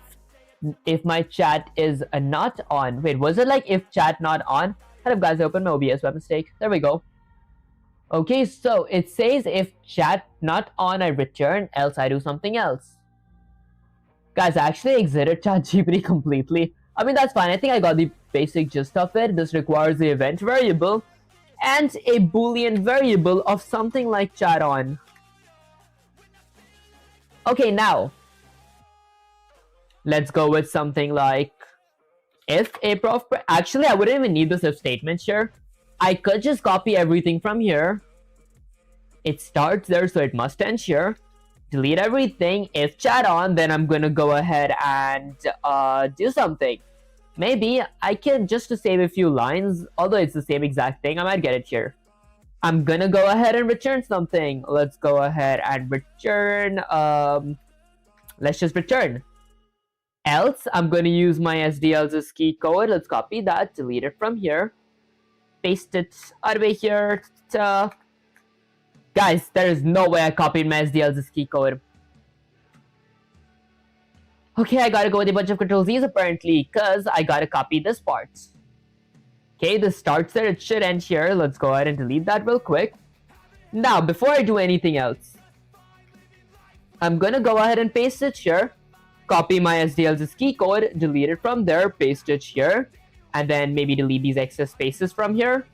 my chat is not on. Wait, was it like if chat not on? Hello guys, I opened my OBS by mistake. There we go. Okay, so it says if chat not on, I return, else I do something else. Guys, I actually exited ChatGPT completely. I mean, that's fine. I think I got the basic gist of it. This requires the event variable and a boolean variable of something like chat on. Okay, now let's go with something like if a prof. Actually, I wouldn't even need this if statement here. I could just copy everything from here. It starts there, so it must end here. Delete everything. If chat on, then I'm gonna go ahead and do something. Maybe I can, just to save a few lines, although it's the same exact thing, I might get it here. I'm gonna go ahead and return something. Let's go ahead and return, let's just return. Else, I'm gonna use my SDL's key code. Let's copy that, delete it from here, paste it out of here. Guys, there is no way I copied my SDL's key code. Okay, I gotta go with a bunch of Control Z's apparently, because I gotta copy this part. Okay, this starts there, it should end here. Let's go ahead and delete that real quick. Now, before I do anything else, I'm gonna go ahead and paste it here. Copy my SDL's key code, delete it from there, paste it here, and then maybe delete these excess spaces from here,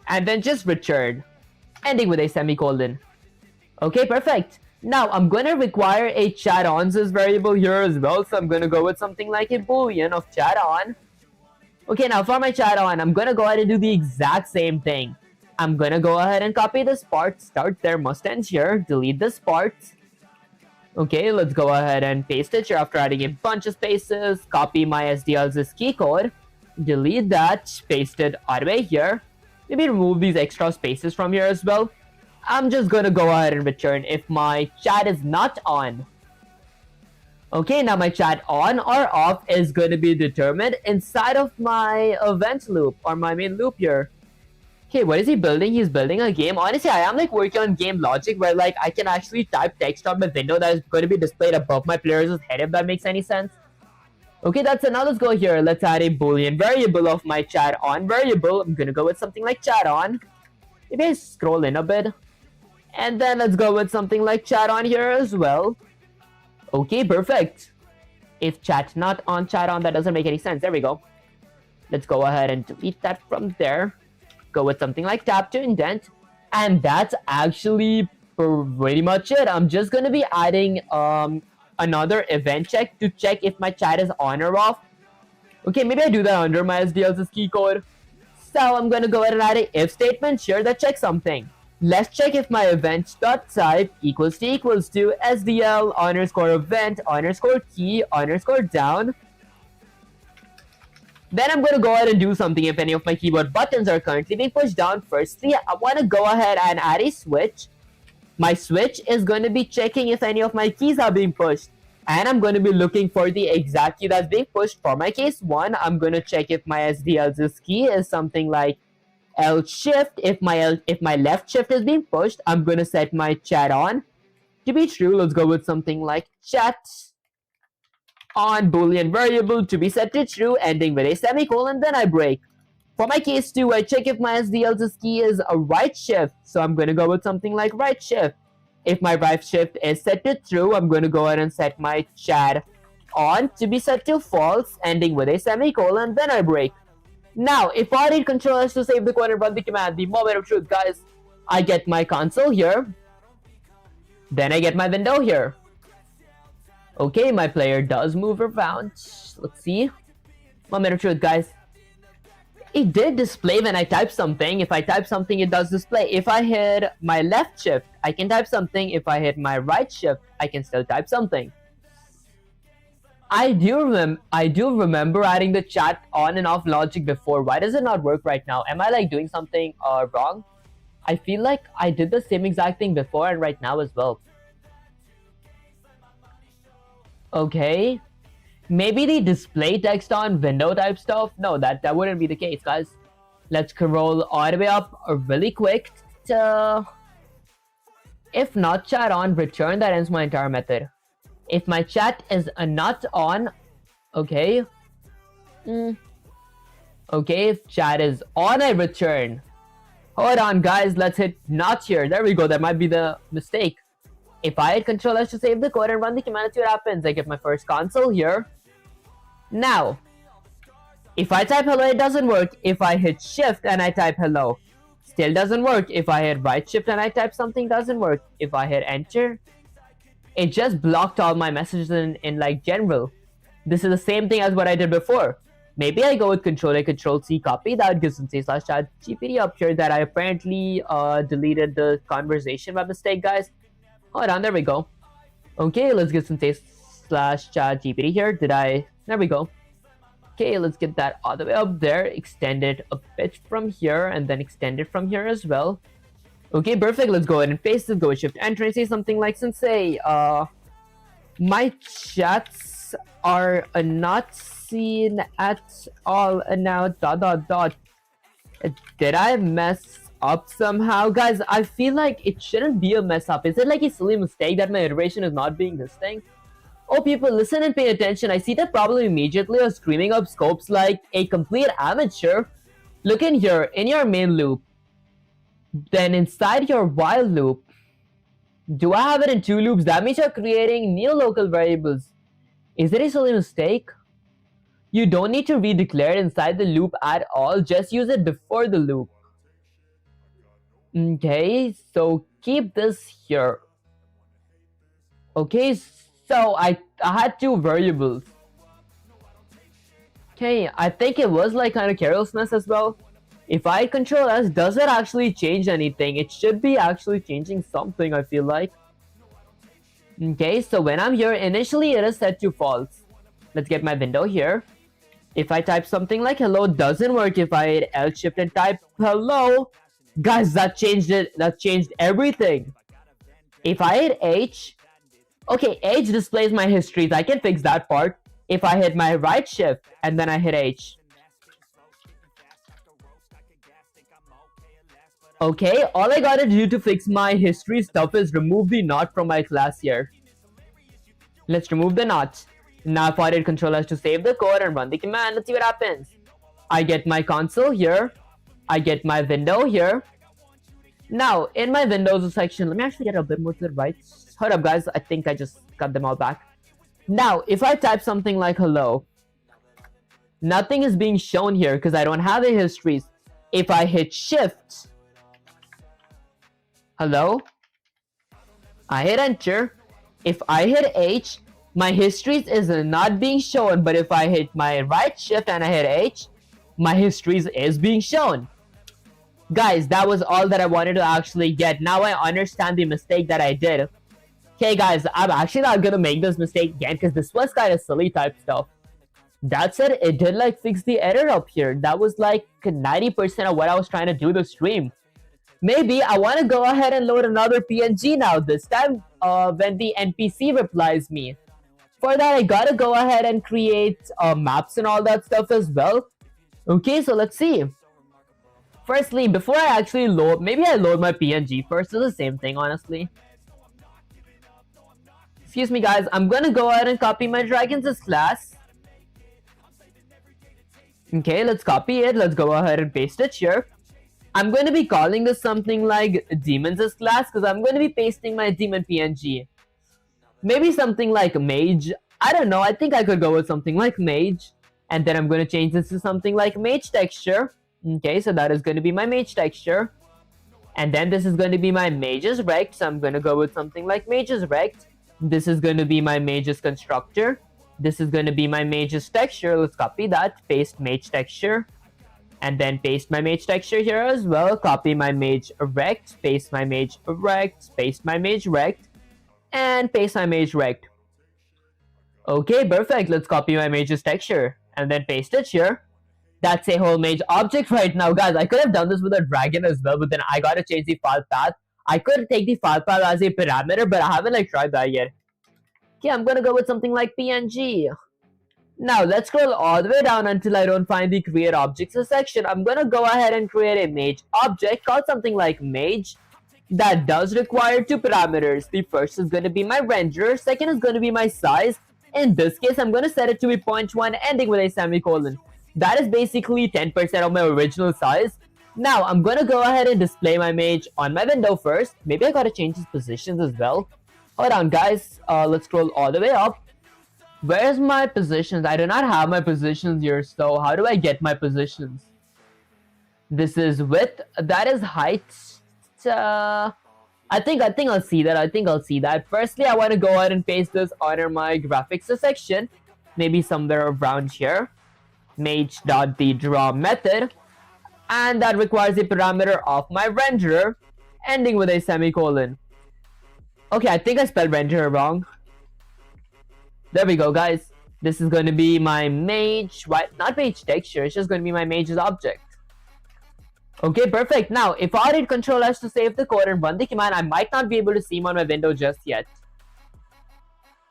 and then just return, ending with a semicolon. Okay, perfect. Now, I'm going to require a chat on's variable here as well, so I'm going to go with something like a boolean of chat on. Okay, now for my chat on, I'm going to go ahead and do the exact same thing. I'm going to go ahead and copy this part, start there, must end here, delete this part. Okay, let's go ahead and paste it here after adding a bunch of spaces, copy my SDL's key code. delete that, paste it all the way here. Maybe remove these extra spaces from here as well. I'm just gonna go ahead and return if my chat is not on. Okay, now my chat on or off is going to be determined inside of my event loop or my main loop here. Okay, what is he building? He's building a game. Honestly, I am like working on game logic where like I can actually type text on my window that is going to be displayed above my player's head, if that makes any sense. Okay, that's enough. Let's go here. Let's add a boolean variable of my chat on variable. I'm going to go with something like chat on. Maybe I scroll in a bit. And then let's go with something like chat on here as well. Okay, perfect. If chat not on, chat on, that doesn't make any sense. There we go. Let's go ahead and delete that from there. Go with something like tab to indent. And that's actually pretty much it. I'm just going to be adding another event check to check if my chat is on or off. Okay, maybe I do that under my SDL3 key code. So I'm going to go ahead and add an if statement here that checks something. Let's check if my event.type equals to SDL underscore event underscore key underscore down. Then I'm going to go ahead and do something if any of my keyboard buttons are currently being pushed down. Firstly, I want to go ahead and add a switch. My switch is going to be checking if any of my keys are being pushed. And I'm going to be looking for the exact key that's being pushed. For my case 1, I'm going to check if my SDL's key is something like L shift. If my left shift is being pushed, I'm gonna set my chat on to be true. Let's go with something like chat on boolean variable to be set to true, ending with a semicolon. Then I break. For my case 2, I check if my SDL's key is a right shift, so I'm gonna go with something like right shift. If my right shift is set to true, I'm gonna go ahead and set my chat on to be set to false, ending with a semicolon. Then I break. Now, if I hit Control S to save the code and run the command, the moment of truth, guys, I get my console here. Then I get my window here. Okay, my player does move around. Let's see. Moment of truth, guys. It did display when I type something. If I type something, it does display. If I hit my left shift, I can type something. If I hit my right shift, I can still type something. I do remember adding the chat on and off logic before. Why does it not work right now? Am I like doing something wrong? I feel like I did the same exact thing before and right now as well. Okay. Maybe the display text on window type stuff. No, that wouldn't be the case, guys. Let's scroll all the way up really quick. If not chat on, return. That ends my entire method. If my chat is not on, okay. Okay, if chat is on, I return. Hold on, guys. Let's hit not here. There we go. That might be the mistake. If I hit Control S to save the code and run the command, see what happens. I get my first console here. Now, if I type hello, it doesn't work. If I hit shift and I type hello, still doesn't work. If I hit right shift and I type something, doesn't work. If I hit enter, it just blocked all my messages in like general. This is the same thing as what I did before. Maybe I go with Control A, Control C, copy that, give some /chat GPT up here that I apparently deleted the conversation by mistake, guys. Hold on, there we go. Okay, let's get some /chat GPT here. There we go. Okay, let's get that all the way up there. Extend it a bit from here and then extend it from here as well. Okay, perfect. Let's go ahead and paste it. Go with shift enter and say something like, sensei, my chats are not seen at all now, ... Did I mess up somehow? Guys, I feel like it shouldn't be a mess up. Is it like a silly mistake that my iteration is not being this thing? Oh, people, listen and pay attention. I see that problem immediately. You're screaming up scopes like a complete amateur. Look in here, in your main loop. Then inside your while loop, do I have it in 2 loops? That means you're creating new local variables. Is it a silly mistake? You don't need to redeclare it inside the loop at all. Just use it before the loop. Okay, so keep this here. Okay, so I had 2 variables. Okay, I think it was like kind of carelessness as well. If I Control S, does it actually change anything? It should be actually changing something, I feel like. Okay, so when I'm here, initially it is set to false. Let's get my window here. If I type something like hello, doesn't work. If I hit L shift and type hello, guys, that changed it. That changed everything. If I hit H, okay, H displays my histories. I can fix that part. If I hit my right shift and then I hit H. Okay, all I gotta do to fix my history stuff is remove the not from my class here. Let's remove the not. Now if I hit Control S to save the code and run the command, let's see what happens. I get my console here. I get my window here. Now, in my Windows section, let me actually get a bit more to the right. Hold up, guys. I think I just cut them all back. Now, if I type something like hello, nothing is being shown here because I don't have the histories. If I hit shift, hello, I hit enter. If I hit H, my histories is not being shown, but if I hit my right shift and I hit H, my histories is being shown. Guys, that was all that I wanted to actually get. Now I understand the mistake that I did. Okay, guys, I'm actually not gonna make this mistake again because this was kind of silly type stuff. That said, it did like fix the error up here. That was like 90% of what I was trying to do the stream. Maybe I want to go ahead and load another PNG now. This time, when the NPC replies me. For that, I gotta go ahead and create maps and all that stuff as well. Okay, so let's see. Firstly, before I actually load, maybe I load my PNG first. It's the same thing, honestly. Excuse me, guys. I'm gonna go ahead and copy my Dragons' class. Okay, let's copy it. Let's go ahead and paste it here. I'm going to be calling this something like Demons' class because I'm going to be pasting my Demon PNG. Maybe something like Mage. I don't know. I think I could go with something like Mage. And then I'm going to change this to something like Mage texture. Okay, so that is going to be my Mage texture. And then this is going to be my Mage's rect. So I'm going to go with something like Mage's rect. This is going to be my Mage's constructor. This is going to be my Mage's texture. Let's copy that. Paste Mage texture. And then paste my Mage texture here as well. Copy my Mage rect. Paste my Mage rect. Paste my Mage rect. And paste my Mage rect. Okay, perfect. Let's copy my Mage's texture. And then paste it here. That's a whole Mage object right now. Guys, I could have done this with a dragon as well. But then I gotta change the file path. I could take the file path as a parameter. But I haven't like tried that yet. Okay, I'm gonna go with something like PNG. Now, let's scroll all the way down until I don't find the create objects section. I'm gonna go ahead and create a Mage object called something like Mage that does require two parameters. The first is gonna be my renderer, second is gonna be my size. In this case, I'm gonna set it to be 0.1 ending with a semicolon. That is basically 10% of my original size. Now, I'm gonna go ahead and display my Mage on my window first. Maybe I gotta change his positions as well. Hold on, guys. Let's scroll all the way up. Where's my positions? I do not have my positions here, so how do I get my positions? This is width, that is height. I think I'll see that. Firstly, I want to go ahead and paste this under my graphics section. Maybe somewhere around here. Mage.theDraw method. And that requires a parameter of my renderer, ending with a semicolon. Okay, I think I spelled renderer wrong. There we go, guys. This is going to be my Mage, right? Not Mage texture, it's just going to be my Mage's object. Okay, perfect. Now, if I hit Control S to save the code and run the command, I might not be able to see him on my window just yet.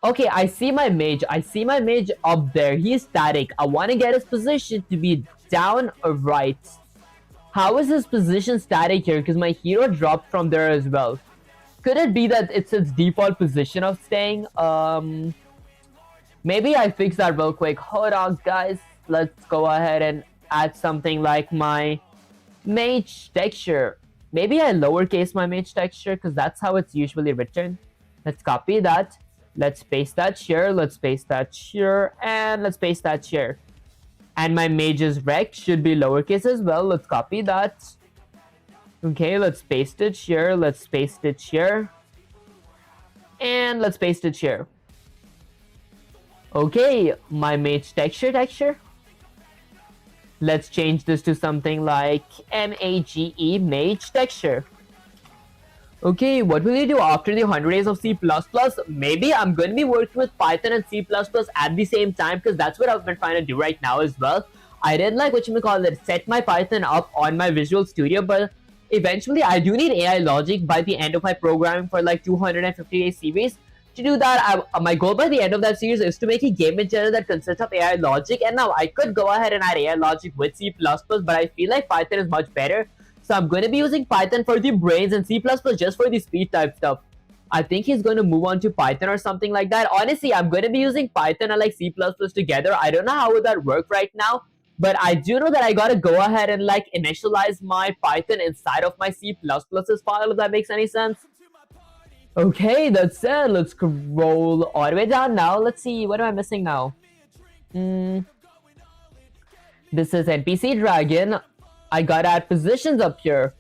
Okay, I see my Mage. I see my Mage up there. He is static. I want to get his position to be down or right. How is his position static here? Because my hero dropped from there as well. Could it be that it's its default position of staying? Maybe I fix that real quick. Hold on, guys. Let's go ahead and add something like my Mage texture. Maybe I lowercase my Mage texture because that's how it's usually written. Let's copy that. Let's paste that here. Let's paste that here. And let's paste that here. And my Mage's rect should be lowercase as well. Let's copy that. Okay, let's paste it here. Let's paste it here. And let's paste it here. Okay, my Mage texture. Let's change this to something like MAGE Mage texture. Okay, what will you do after the 100 days of C++? Maybe I'm going to be working with Python and C++ at the same time because that's what I've been trying to do right now as well. I did like what you may call it, set my Python up on my Visual Studio, but eventually I do need AI logic by the end of my programming for like 250-day series. To do that, my goal by the end of that series is to make a game in general that consists of AI logic. And now I could go ahead and add AI logic with C++, but I feel like Python is much better. So I'm going to be using Python for the brains and C++ just for the speed type stuff. I think he's going to move on to Python or something like that. Honestly, I'm going to be using Python and like C++ together. I don't know how would that work right now, but I do know that I got to go ahead and like initialize my Python inside of my C++ file, if that makes any sense. Okay, that's it. Let's scroll all the way down now. Let's see, what am I missing now? This is NPC Dragon. I gotta add positions up here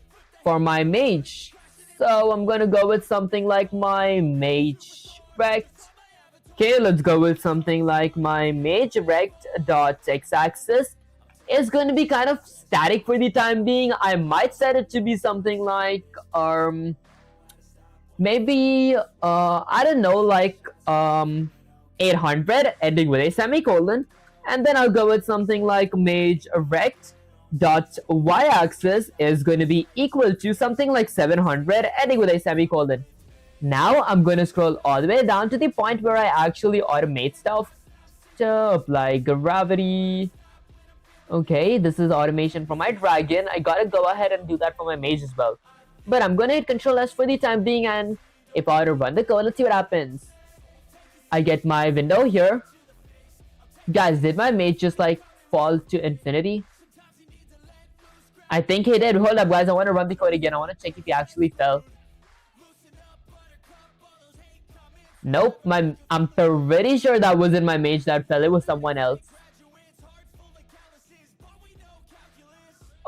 for my mage. So I'm gonna go with something like my mage rect. Okay, let's go with something like my mage rect dot x-axis is going to be kind of static for the time being. I might set it to be something like maybe I don't know, like 800 ending with a semicolon, and then I'll go with something like mage rect dot y-axis is going to be equal to something like 700 ending with a semicolon. Now I'm going to scroll all the way down to the point where I actually automate stuff to apply gravity. Okay, this is automation for my dragon. I gotta go ahead and do that for my mage as well. But I'm gonna hit Control S for the time being, and if I were to run the code, let's see what happens. I get my window here. Guys, did my mage just like fall to infinity? I think he did. Hold up, guys. I want to run the code again. I want to check if he actually fell. Nope. I'm pretty sure that wasn't my mage that fell. It was someone else.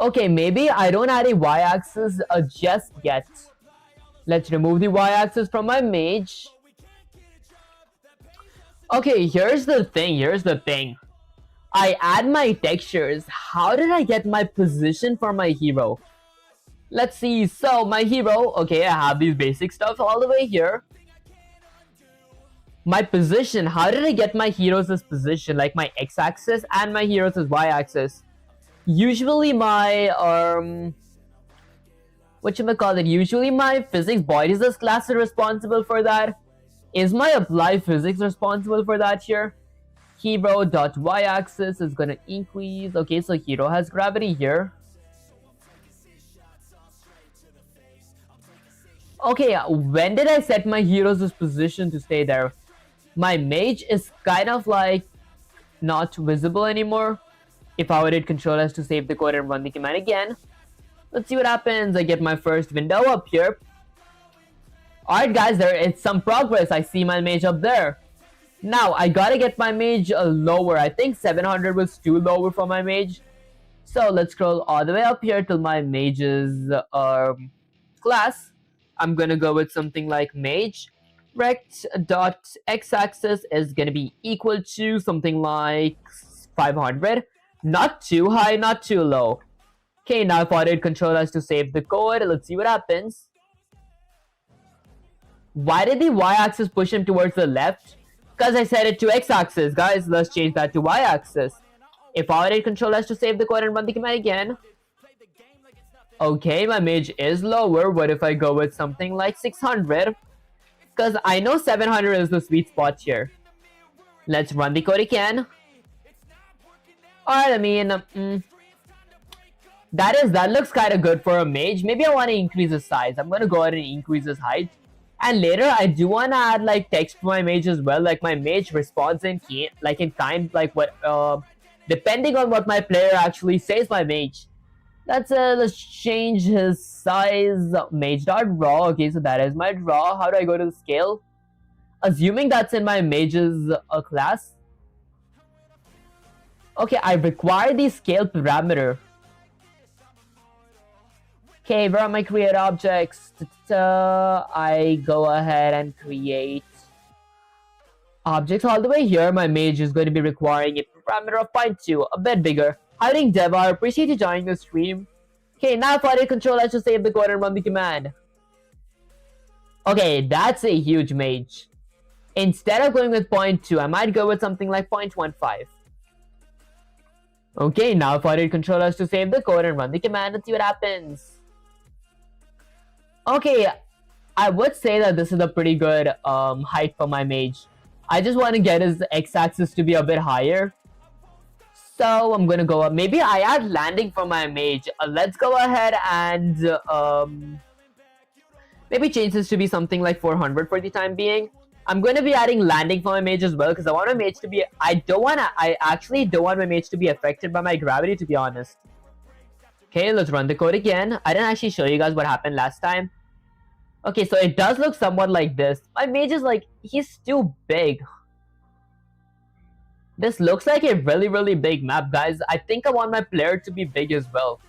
Okay, maybe I don't add a y-axis just yet. Let's remove the y-axis from my mage. Okay, here's the thing. I add my textures. How did I get my position for my hero? Let's see. So my hero, okay, I have these basic stuff all the way here. My position, how did I get my heroes' position? Like my x-axis and my heroes' y-axis. Usually my usually my physics bodies class is responsible for that. Is my applied physics responsible for that here? Hero dot y-axis is gonna increase. Okay, so hero has gravity here. Okay, when did I set my hero's position to stay there? My mage is kind of like not visible anymore. If I were to hit Control S to save the code and run the command again, let's see what happens. I get my first window up here. Alright guys, there is some progress. I see my mage up there. Now, I gotta get my mage lower. I think 700 was too lower for my mage. So, let's scroll all the way up here till my mage's class. I'm gonna go with something like mage rect dot x-axis is gonna be equal to something like 500. Not too high, not too low. Okay, now if I did Control S to save the code, let's see what happens. Why did the y-axis push him towards the left? Because I set it to x-axis. Guys, let's change that to y-axis. If I did Control S to save the code and run the command again. Okay, my mage is lower. What if I go with something like 600? Because I know 700 is the sweet spot here. Let's run the code again. Alright, I mean, that looks kind of good for a mage. Maybe I want to increase his size. I'm going to go ahead and increase his height. And later, I do want to add like text to my mage as well. Like my mage responds in kind, like what, depending on what my player actually says my mage. Let's change his size. Mage.draw. Okay, so that is my draw. How do I go to the scale? Assuming that's in my mage's class. Okay, I require the scale parameter. Okay, where are my create objects? I go ahead and create objects all the way here. My mage is going to be requiring a parameter of 0.2, a bit bigger. Hiding Dev, I appreciate you joining the stream. Okay, now if I did Control S to save the code and run the command. Okay, that's a huge mage. Instead of going with 0.2, I might go with something like 0.15. Okay, now for it controllers to save the code and run the command and see what happens. Okay, I would say that this is a pretty good height for my mage. I just want to get his x-axis to be a bit higher. So I'm gonna go up. Maybe I add landing for my mage. Let's go ahead and maybe change this to be something like 400 for the time being. I'm going to be adding landing for my mage as well because I want my mage to be... I actually don't want my mage to be affected by my gravity, to be honest. Okay, let's run the code again. I didn't actually show you guys what happened last time. Okay, so it does look somewhat like this. My mage is like... he's too big. This looks like a really, really big map, guys. I think I want my player to be big as well.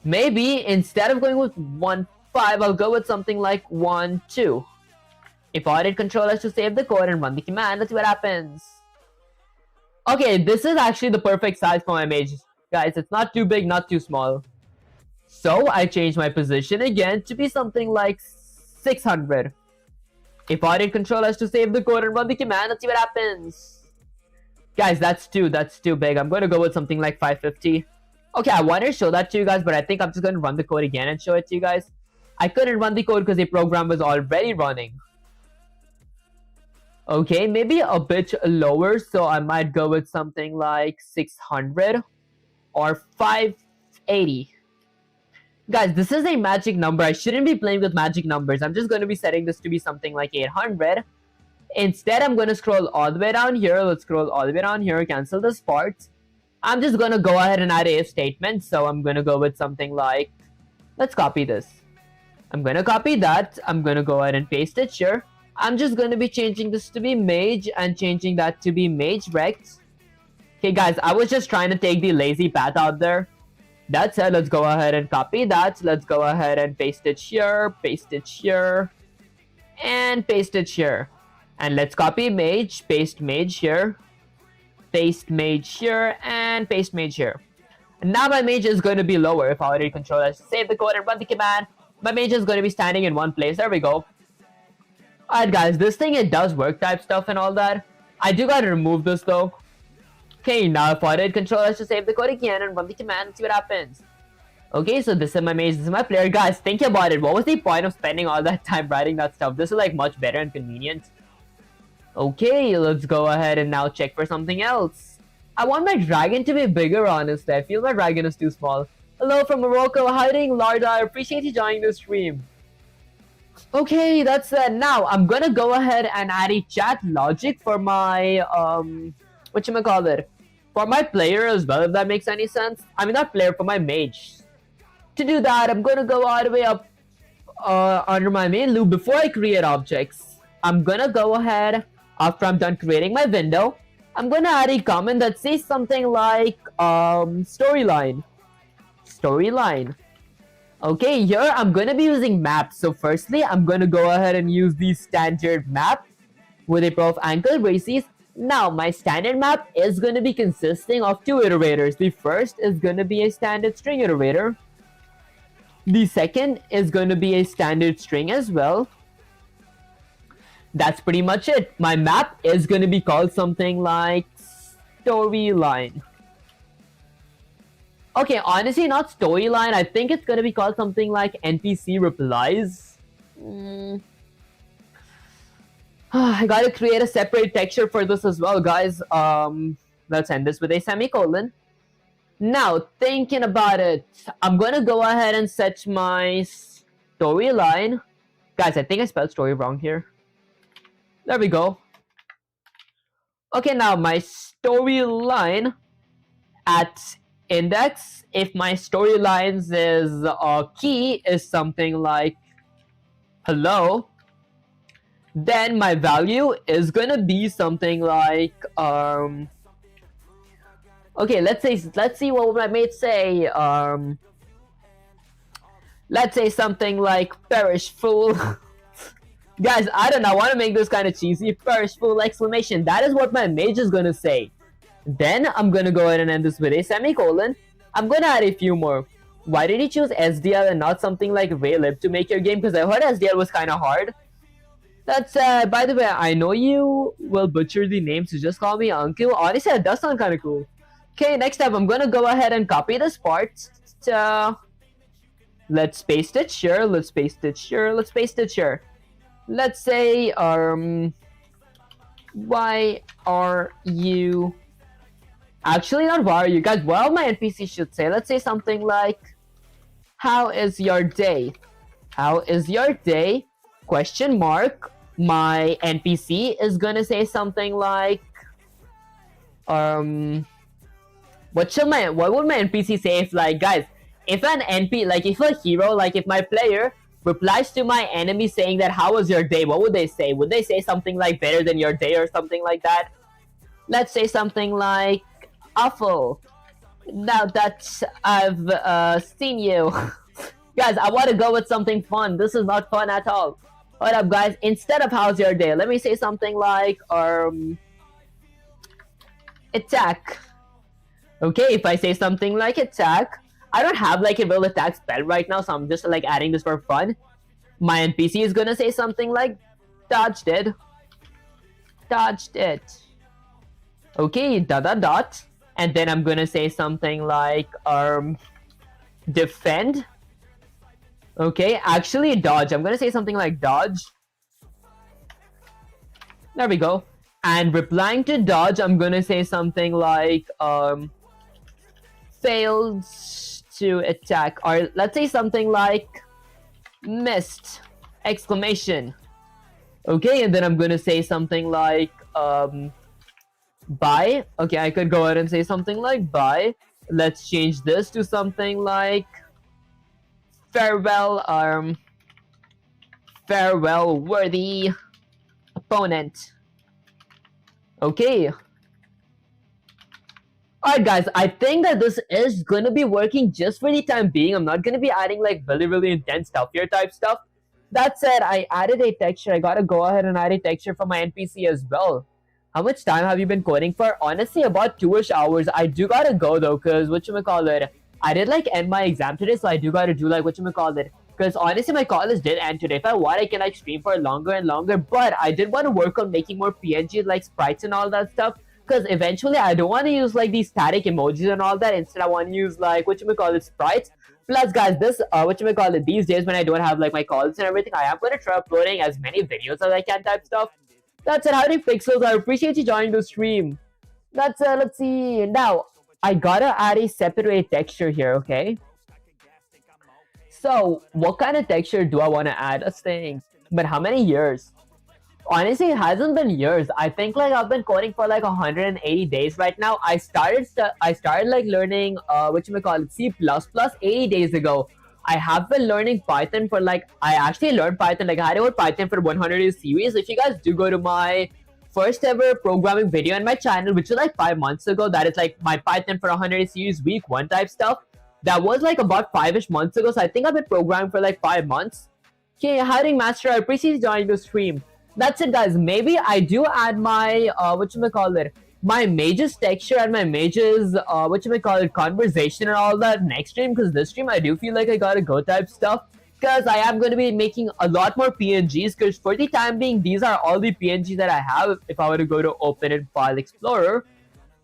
Maybe instead of going with 1.5, I'll go with something like 1.2. If audit controllers to save the code and run the command, let's see what happens. Okay, this is actually the perfect size for my mage. Guys, it's not too big, not too small. So I changed my position again to be something like 600. If audit controllers to save the code and run the command, let's see what happens. Guys, that's too big. I'm going to go with something like 550. Okay, I wanted to show that to you guys, but I think I'm just going to run the code again and show it to you guys. I couldn't run the code because the program was already running. Okay, maybe a bit lower, so I might go with something like 600 or 580. Guys, this is a magic number. I shouldn't be playing with magic numbers. I'm just going to be setting this to be something like 800. Instead, I'm going to scroll all the way down here. Let's scroll all the way down here, cancel this part. I'm just going to go ahead and add a if statement, so I'm going to go with something like... let's copy this. I'm going to copy that. I'm going to go ahead and paste it here. I'm just going to be changing this to be mage and changing that to be mage rect. Okay, guys, I was just trying to take the lazy path out there. That's it. Let's go ahead and copy that. Let's go ahead and paste it here, and paste it here. And let's copy mage, paste mage here, paste mage here, and paste mage here. And now my mage is going to be lower. If I already control it, save the code and run the command, my mage is going to be standing in one place. There we go. Alright guys, this thing, it does work type stuff and all that. I do gotta remove this though. Okay, now if I did control us to save the code again and run the command and see what happens. Okay, so this is my mage, this is my player. Guys, think about it. What was the point of spending all that time writing that stuff? This is like much better and convenient. Okay, let's go ahead and now check for something else. I want my dragon to be bigger, honestly. I feel my dragon is too small. Hello from Morocco, hiding Larda. I appreciate you joining the stream. Okay, that's it. Now I'm gonna go ahead and add a chat logic for my whatchamacallit, for my player as well, if that makes any sense. I mean, not player, for my mage. To do that, I'm gonna go all the way up under my main loop. Before I create objects, I'm gonna go ahead, after I'm done creating my window, I'm gonna add a comment that says something like storyline. Okay, here I'm gonna be using maps. So firstly, I'm gonna go ahead and use the standard map with a pair of ankle braces. Now, my standard map is gonna be consisting of two iterators. The first is gonna be a standard string iterator. The second is gonna be a standard string as well. That's pretty much it. My map is gonna be called something like storyline. Okay, honestly, not storyline. I think it's gonna be called something like NPC replies. I gotta create a separate texture for this as well, guys. Let's end this with a semicolon. Now, thinking about it, I'm gonna go ahead and set my storyline. Guys, I think I spelled story wrong here. There we go. Okay, now my storyline at index, if my storylines is key is something like hello, then my value is gonna be something like okay, let's see what my mates say. Let's say something like perish fool. Guys, I don't know, I want to make this kind of cheesy. Perish fool exclamation. That is what my mage is gonna say. Then I'm gonna go ahead and end this with a semicolon. I'm gonna add a few more. Why did you choose SDL and not something like Raylib to make your game? Because I heard SDL was kind of hard. That's by the way, I know you will butcher the name, so just call me Uncle. Honestly, that does sound kind of cool. Okay, next up, I'm gonna go ahead and copy this part. Let's paste it here. Let's paste it here. Let's paste it here. Let's say why are you? Actually, not why are you guys? Well, my NPC should say. Let's say something like, how is your day? How is your day? Question mark. My NPC is gonna say something like, what would my NPC say if, like, guys, if an if a hero, like if my player replies to my enemy saying that how was your day, what would they say? Would they say something like better than your day or something like that? Let's say something like awful. Now that I've seen you. Guys, I want to go with something fun. This is not fun at all. What up, guys? Instead of how's your day, let me say something like attack. Okay, if I say something like attack, I don't have like a real attack spell right now, so I'm just like adding this for fun. My NPC is gonna say something like dodged it. Dodged it. Okay, dot. And then I'm gonna say something like defend. Okay, actually dodge. I'm gonna say something like dodge. There we go. And replying to dodge, I'm gonna say something like failed to attack, or let's say something like missed exclamation. Okay, and then I'm gonna say something like bye. Okay, I could go ahead and say something like bye. Let's change this to something like farewell, farewell worthy opponent. Okay. Alright guys, I think that this is gonna be working just for the time being. I'm not gonna be adding like really intense stuffier type stuff. That said, I added a texture. I gotta go ahead and add a texture for my NPC as well. How much time have you been coding for? Honestly, about 2-ish hours. I do gotta go though, cause whatchamacallit, I did like end my exam today, so I do gotta do like whatchamacallit. Cause honestly, my college did end today. If I want, I can like stream for longer and longer. But I did want to work on making more PNGs, like sprites and all that stuff. Cause eventually, I don't want to use like these static emojis and all that. Instead, I want to use like whatchamacallit sprites. Plus, guys, this whatchamacallit, these days when I don't have like my calls and everything, I am gonna try uploading as many videos as I can type stuff. That's it. Howdy Pixels, I appreciate you joining the stream. That's let's see. Now, I gotta add a separate texture here, okay? So, what kind of texture do I want to add? A thing. But how many years? Honestly, it hasn't been years. I think like I've been coding for like 180 days right now. I started like learning whatchamacallit, C++ 80 days ago. I have been learning Python for like, I actually learned Python, like I had about Python for 100 days series. If you guys do go to my first ever programming video on my channel, which was like 5 months ago, that is like my Python for 100 days series week 1 type stuff. That was like about 5-ish months ago, so I think I've been programming for like 5 months. Okay, howdy Master, I appreciate you joining the stream. That's it guys, maybe I do add my, whatchamacallit, my mages texture and my mages, conversation and all that next stream, because this stream I do feel like I gotta go type stuff, because I am going to be making a lot more PNGs, because for the time being, these are all the PNGs that I have. If I were to go to Open in File Explorer,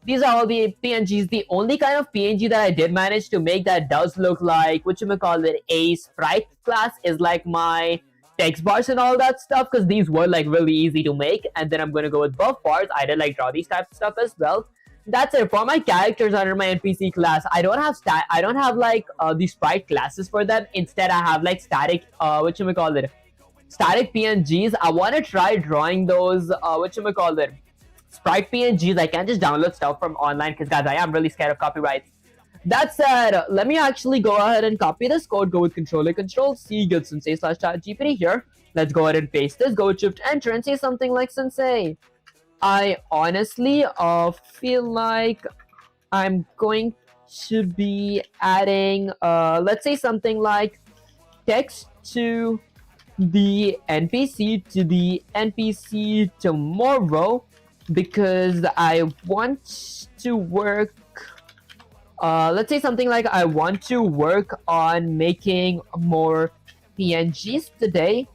these are all the PNGs. The only kind of PNG that I did manage to make that does look like, whatchamacallit, a sprite class is like my text bars and all that stuff, because these were like really easy to make. And then I'm going to go with buff bars. I did like draw these types of stuff as well. That's it. For my characters under my NPC class, I don't have like the sprite classes for them. Instead, I have like static, static PNGs. I want to try drawing those, sprite PNGs. I can't just download stuff from online, because guys, I am really scared of copyrights. That said, let me actually go ahead and copy this code. Go with Control-C, get sensei / ChatGPT here. Let's go ahead and paste this. Go with Shift Enter and say something like sensei. I honestly feel like I'm going to be adding, let's say something like text to the NPC tomorrow, because I want to work let's say something like I want to work on making more PNGs today.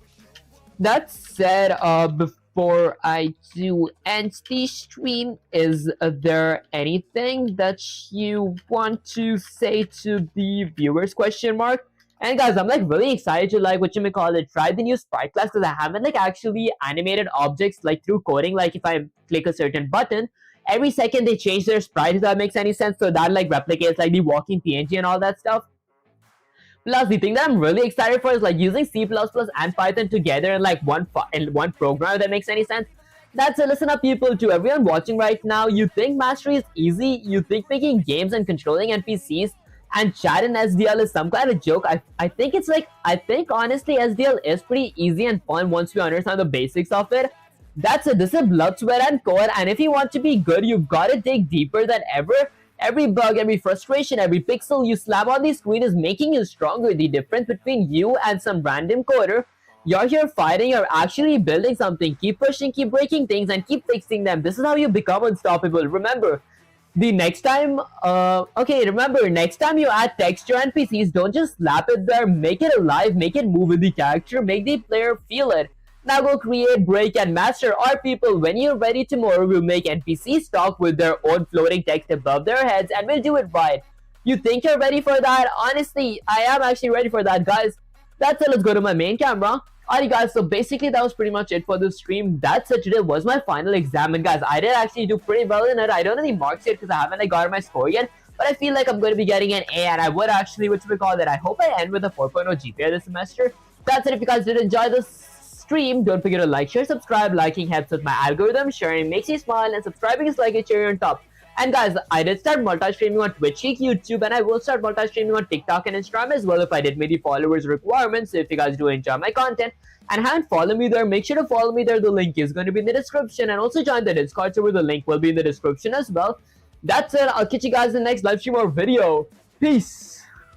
That said, before I do end the stream, is there anything that you want to say to the viewers? Question mark. And guys, I'm like really excited to like what you may call it, try the new sprite class because I haven't like actually animated objects like through coding. Like if I click a certain button, every second they change their sprite. If that makes any sense, so that like replicates like the walking PNG and all that stuff. Plus, the thing that I'm really excited for is like using C++ and Python together in like one program. If that makes any sense. That's it. Listen up, people. To everyone watching right now, you think mastery is easy? You think making games and controlling NPCs and chat in SDL is some kind of joke? I think it's like I think honestly SDL is pretty easy and fun once you understand the basics of it. That's it. This is blood, sweat, and code. And if you want to be good, you've got to dig deeper than ever. Every bug, every frustration, every pixel you slam on the screen is making you stronger. The difference between you and some random coder, you're here fighting, you're actually building something. Keep pushing, keep breaking things, and keep fixing them. This is how you become unstoppable. Remember, the next time, remember, next time you add texture NPCs, don't just slap it there. Make it alive, make it move with the character, make the player feel it. Now go create, break, and master our people. When you're ready tomorrow, we'll make NPCs talk with their own floating text above their heads, and we'll do it right. You think you're ready for that? Honestly, I am actually ready for that, guys. That's it. Let's go to my main camera. Alright guys, so basically that was pretty much it for the stream. That's it. Today was my final exam, and guys, I did actually do pretty well in it. I don't know the marks yet because I haven't like gotten my score yet, but I feel like I'm going to be getting an A, and I would actually, which we call that, I hope I end with a 4.0 GPA this semester. That's it. If you guys did enjoy this stream, don't forget to like, share, subscribe. Liking helps with my algorithm, sharing makes you smile, and subscribing is like a cherry on top. And guys, I did start multi-streaming on Twitch, YouTube, and I will start multi-streaming on TikTok and Instagram as well if I did meet the followers requirements. So if you guys do enjoy my content and haven't followed me there, make sure to follow me there. The link is going to be in the description, and also join the Discord server. The link will be in the description as well. That's it. I'll catch you guys in the next live stream or video. Peace.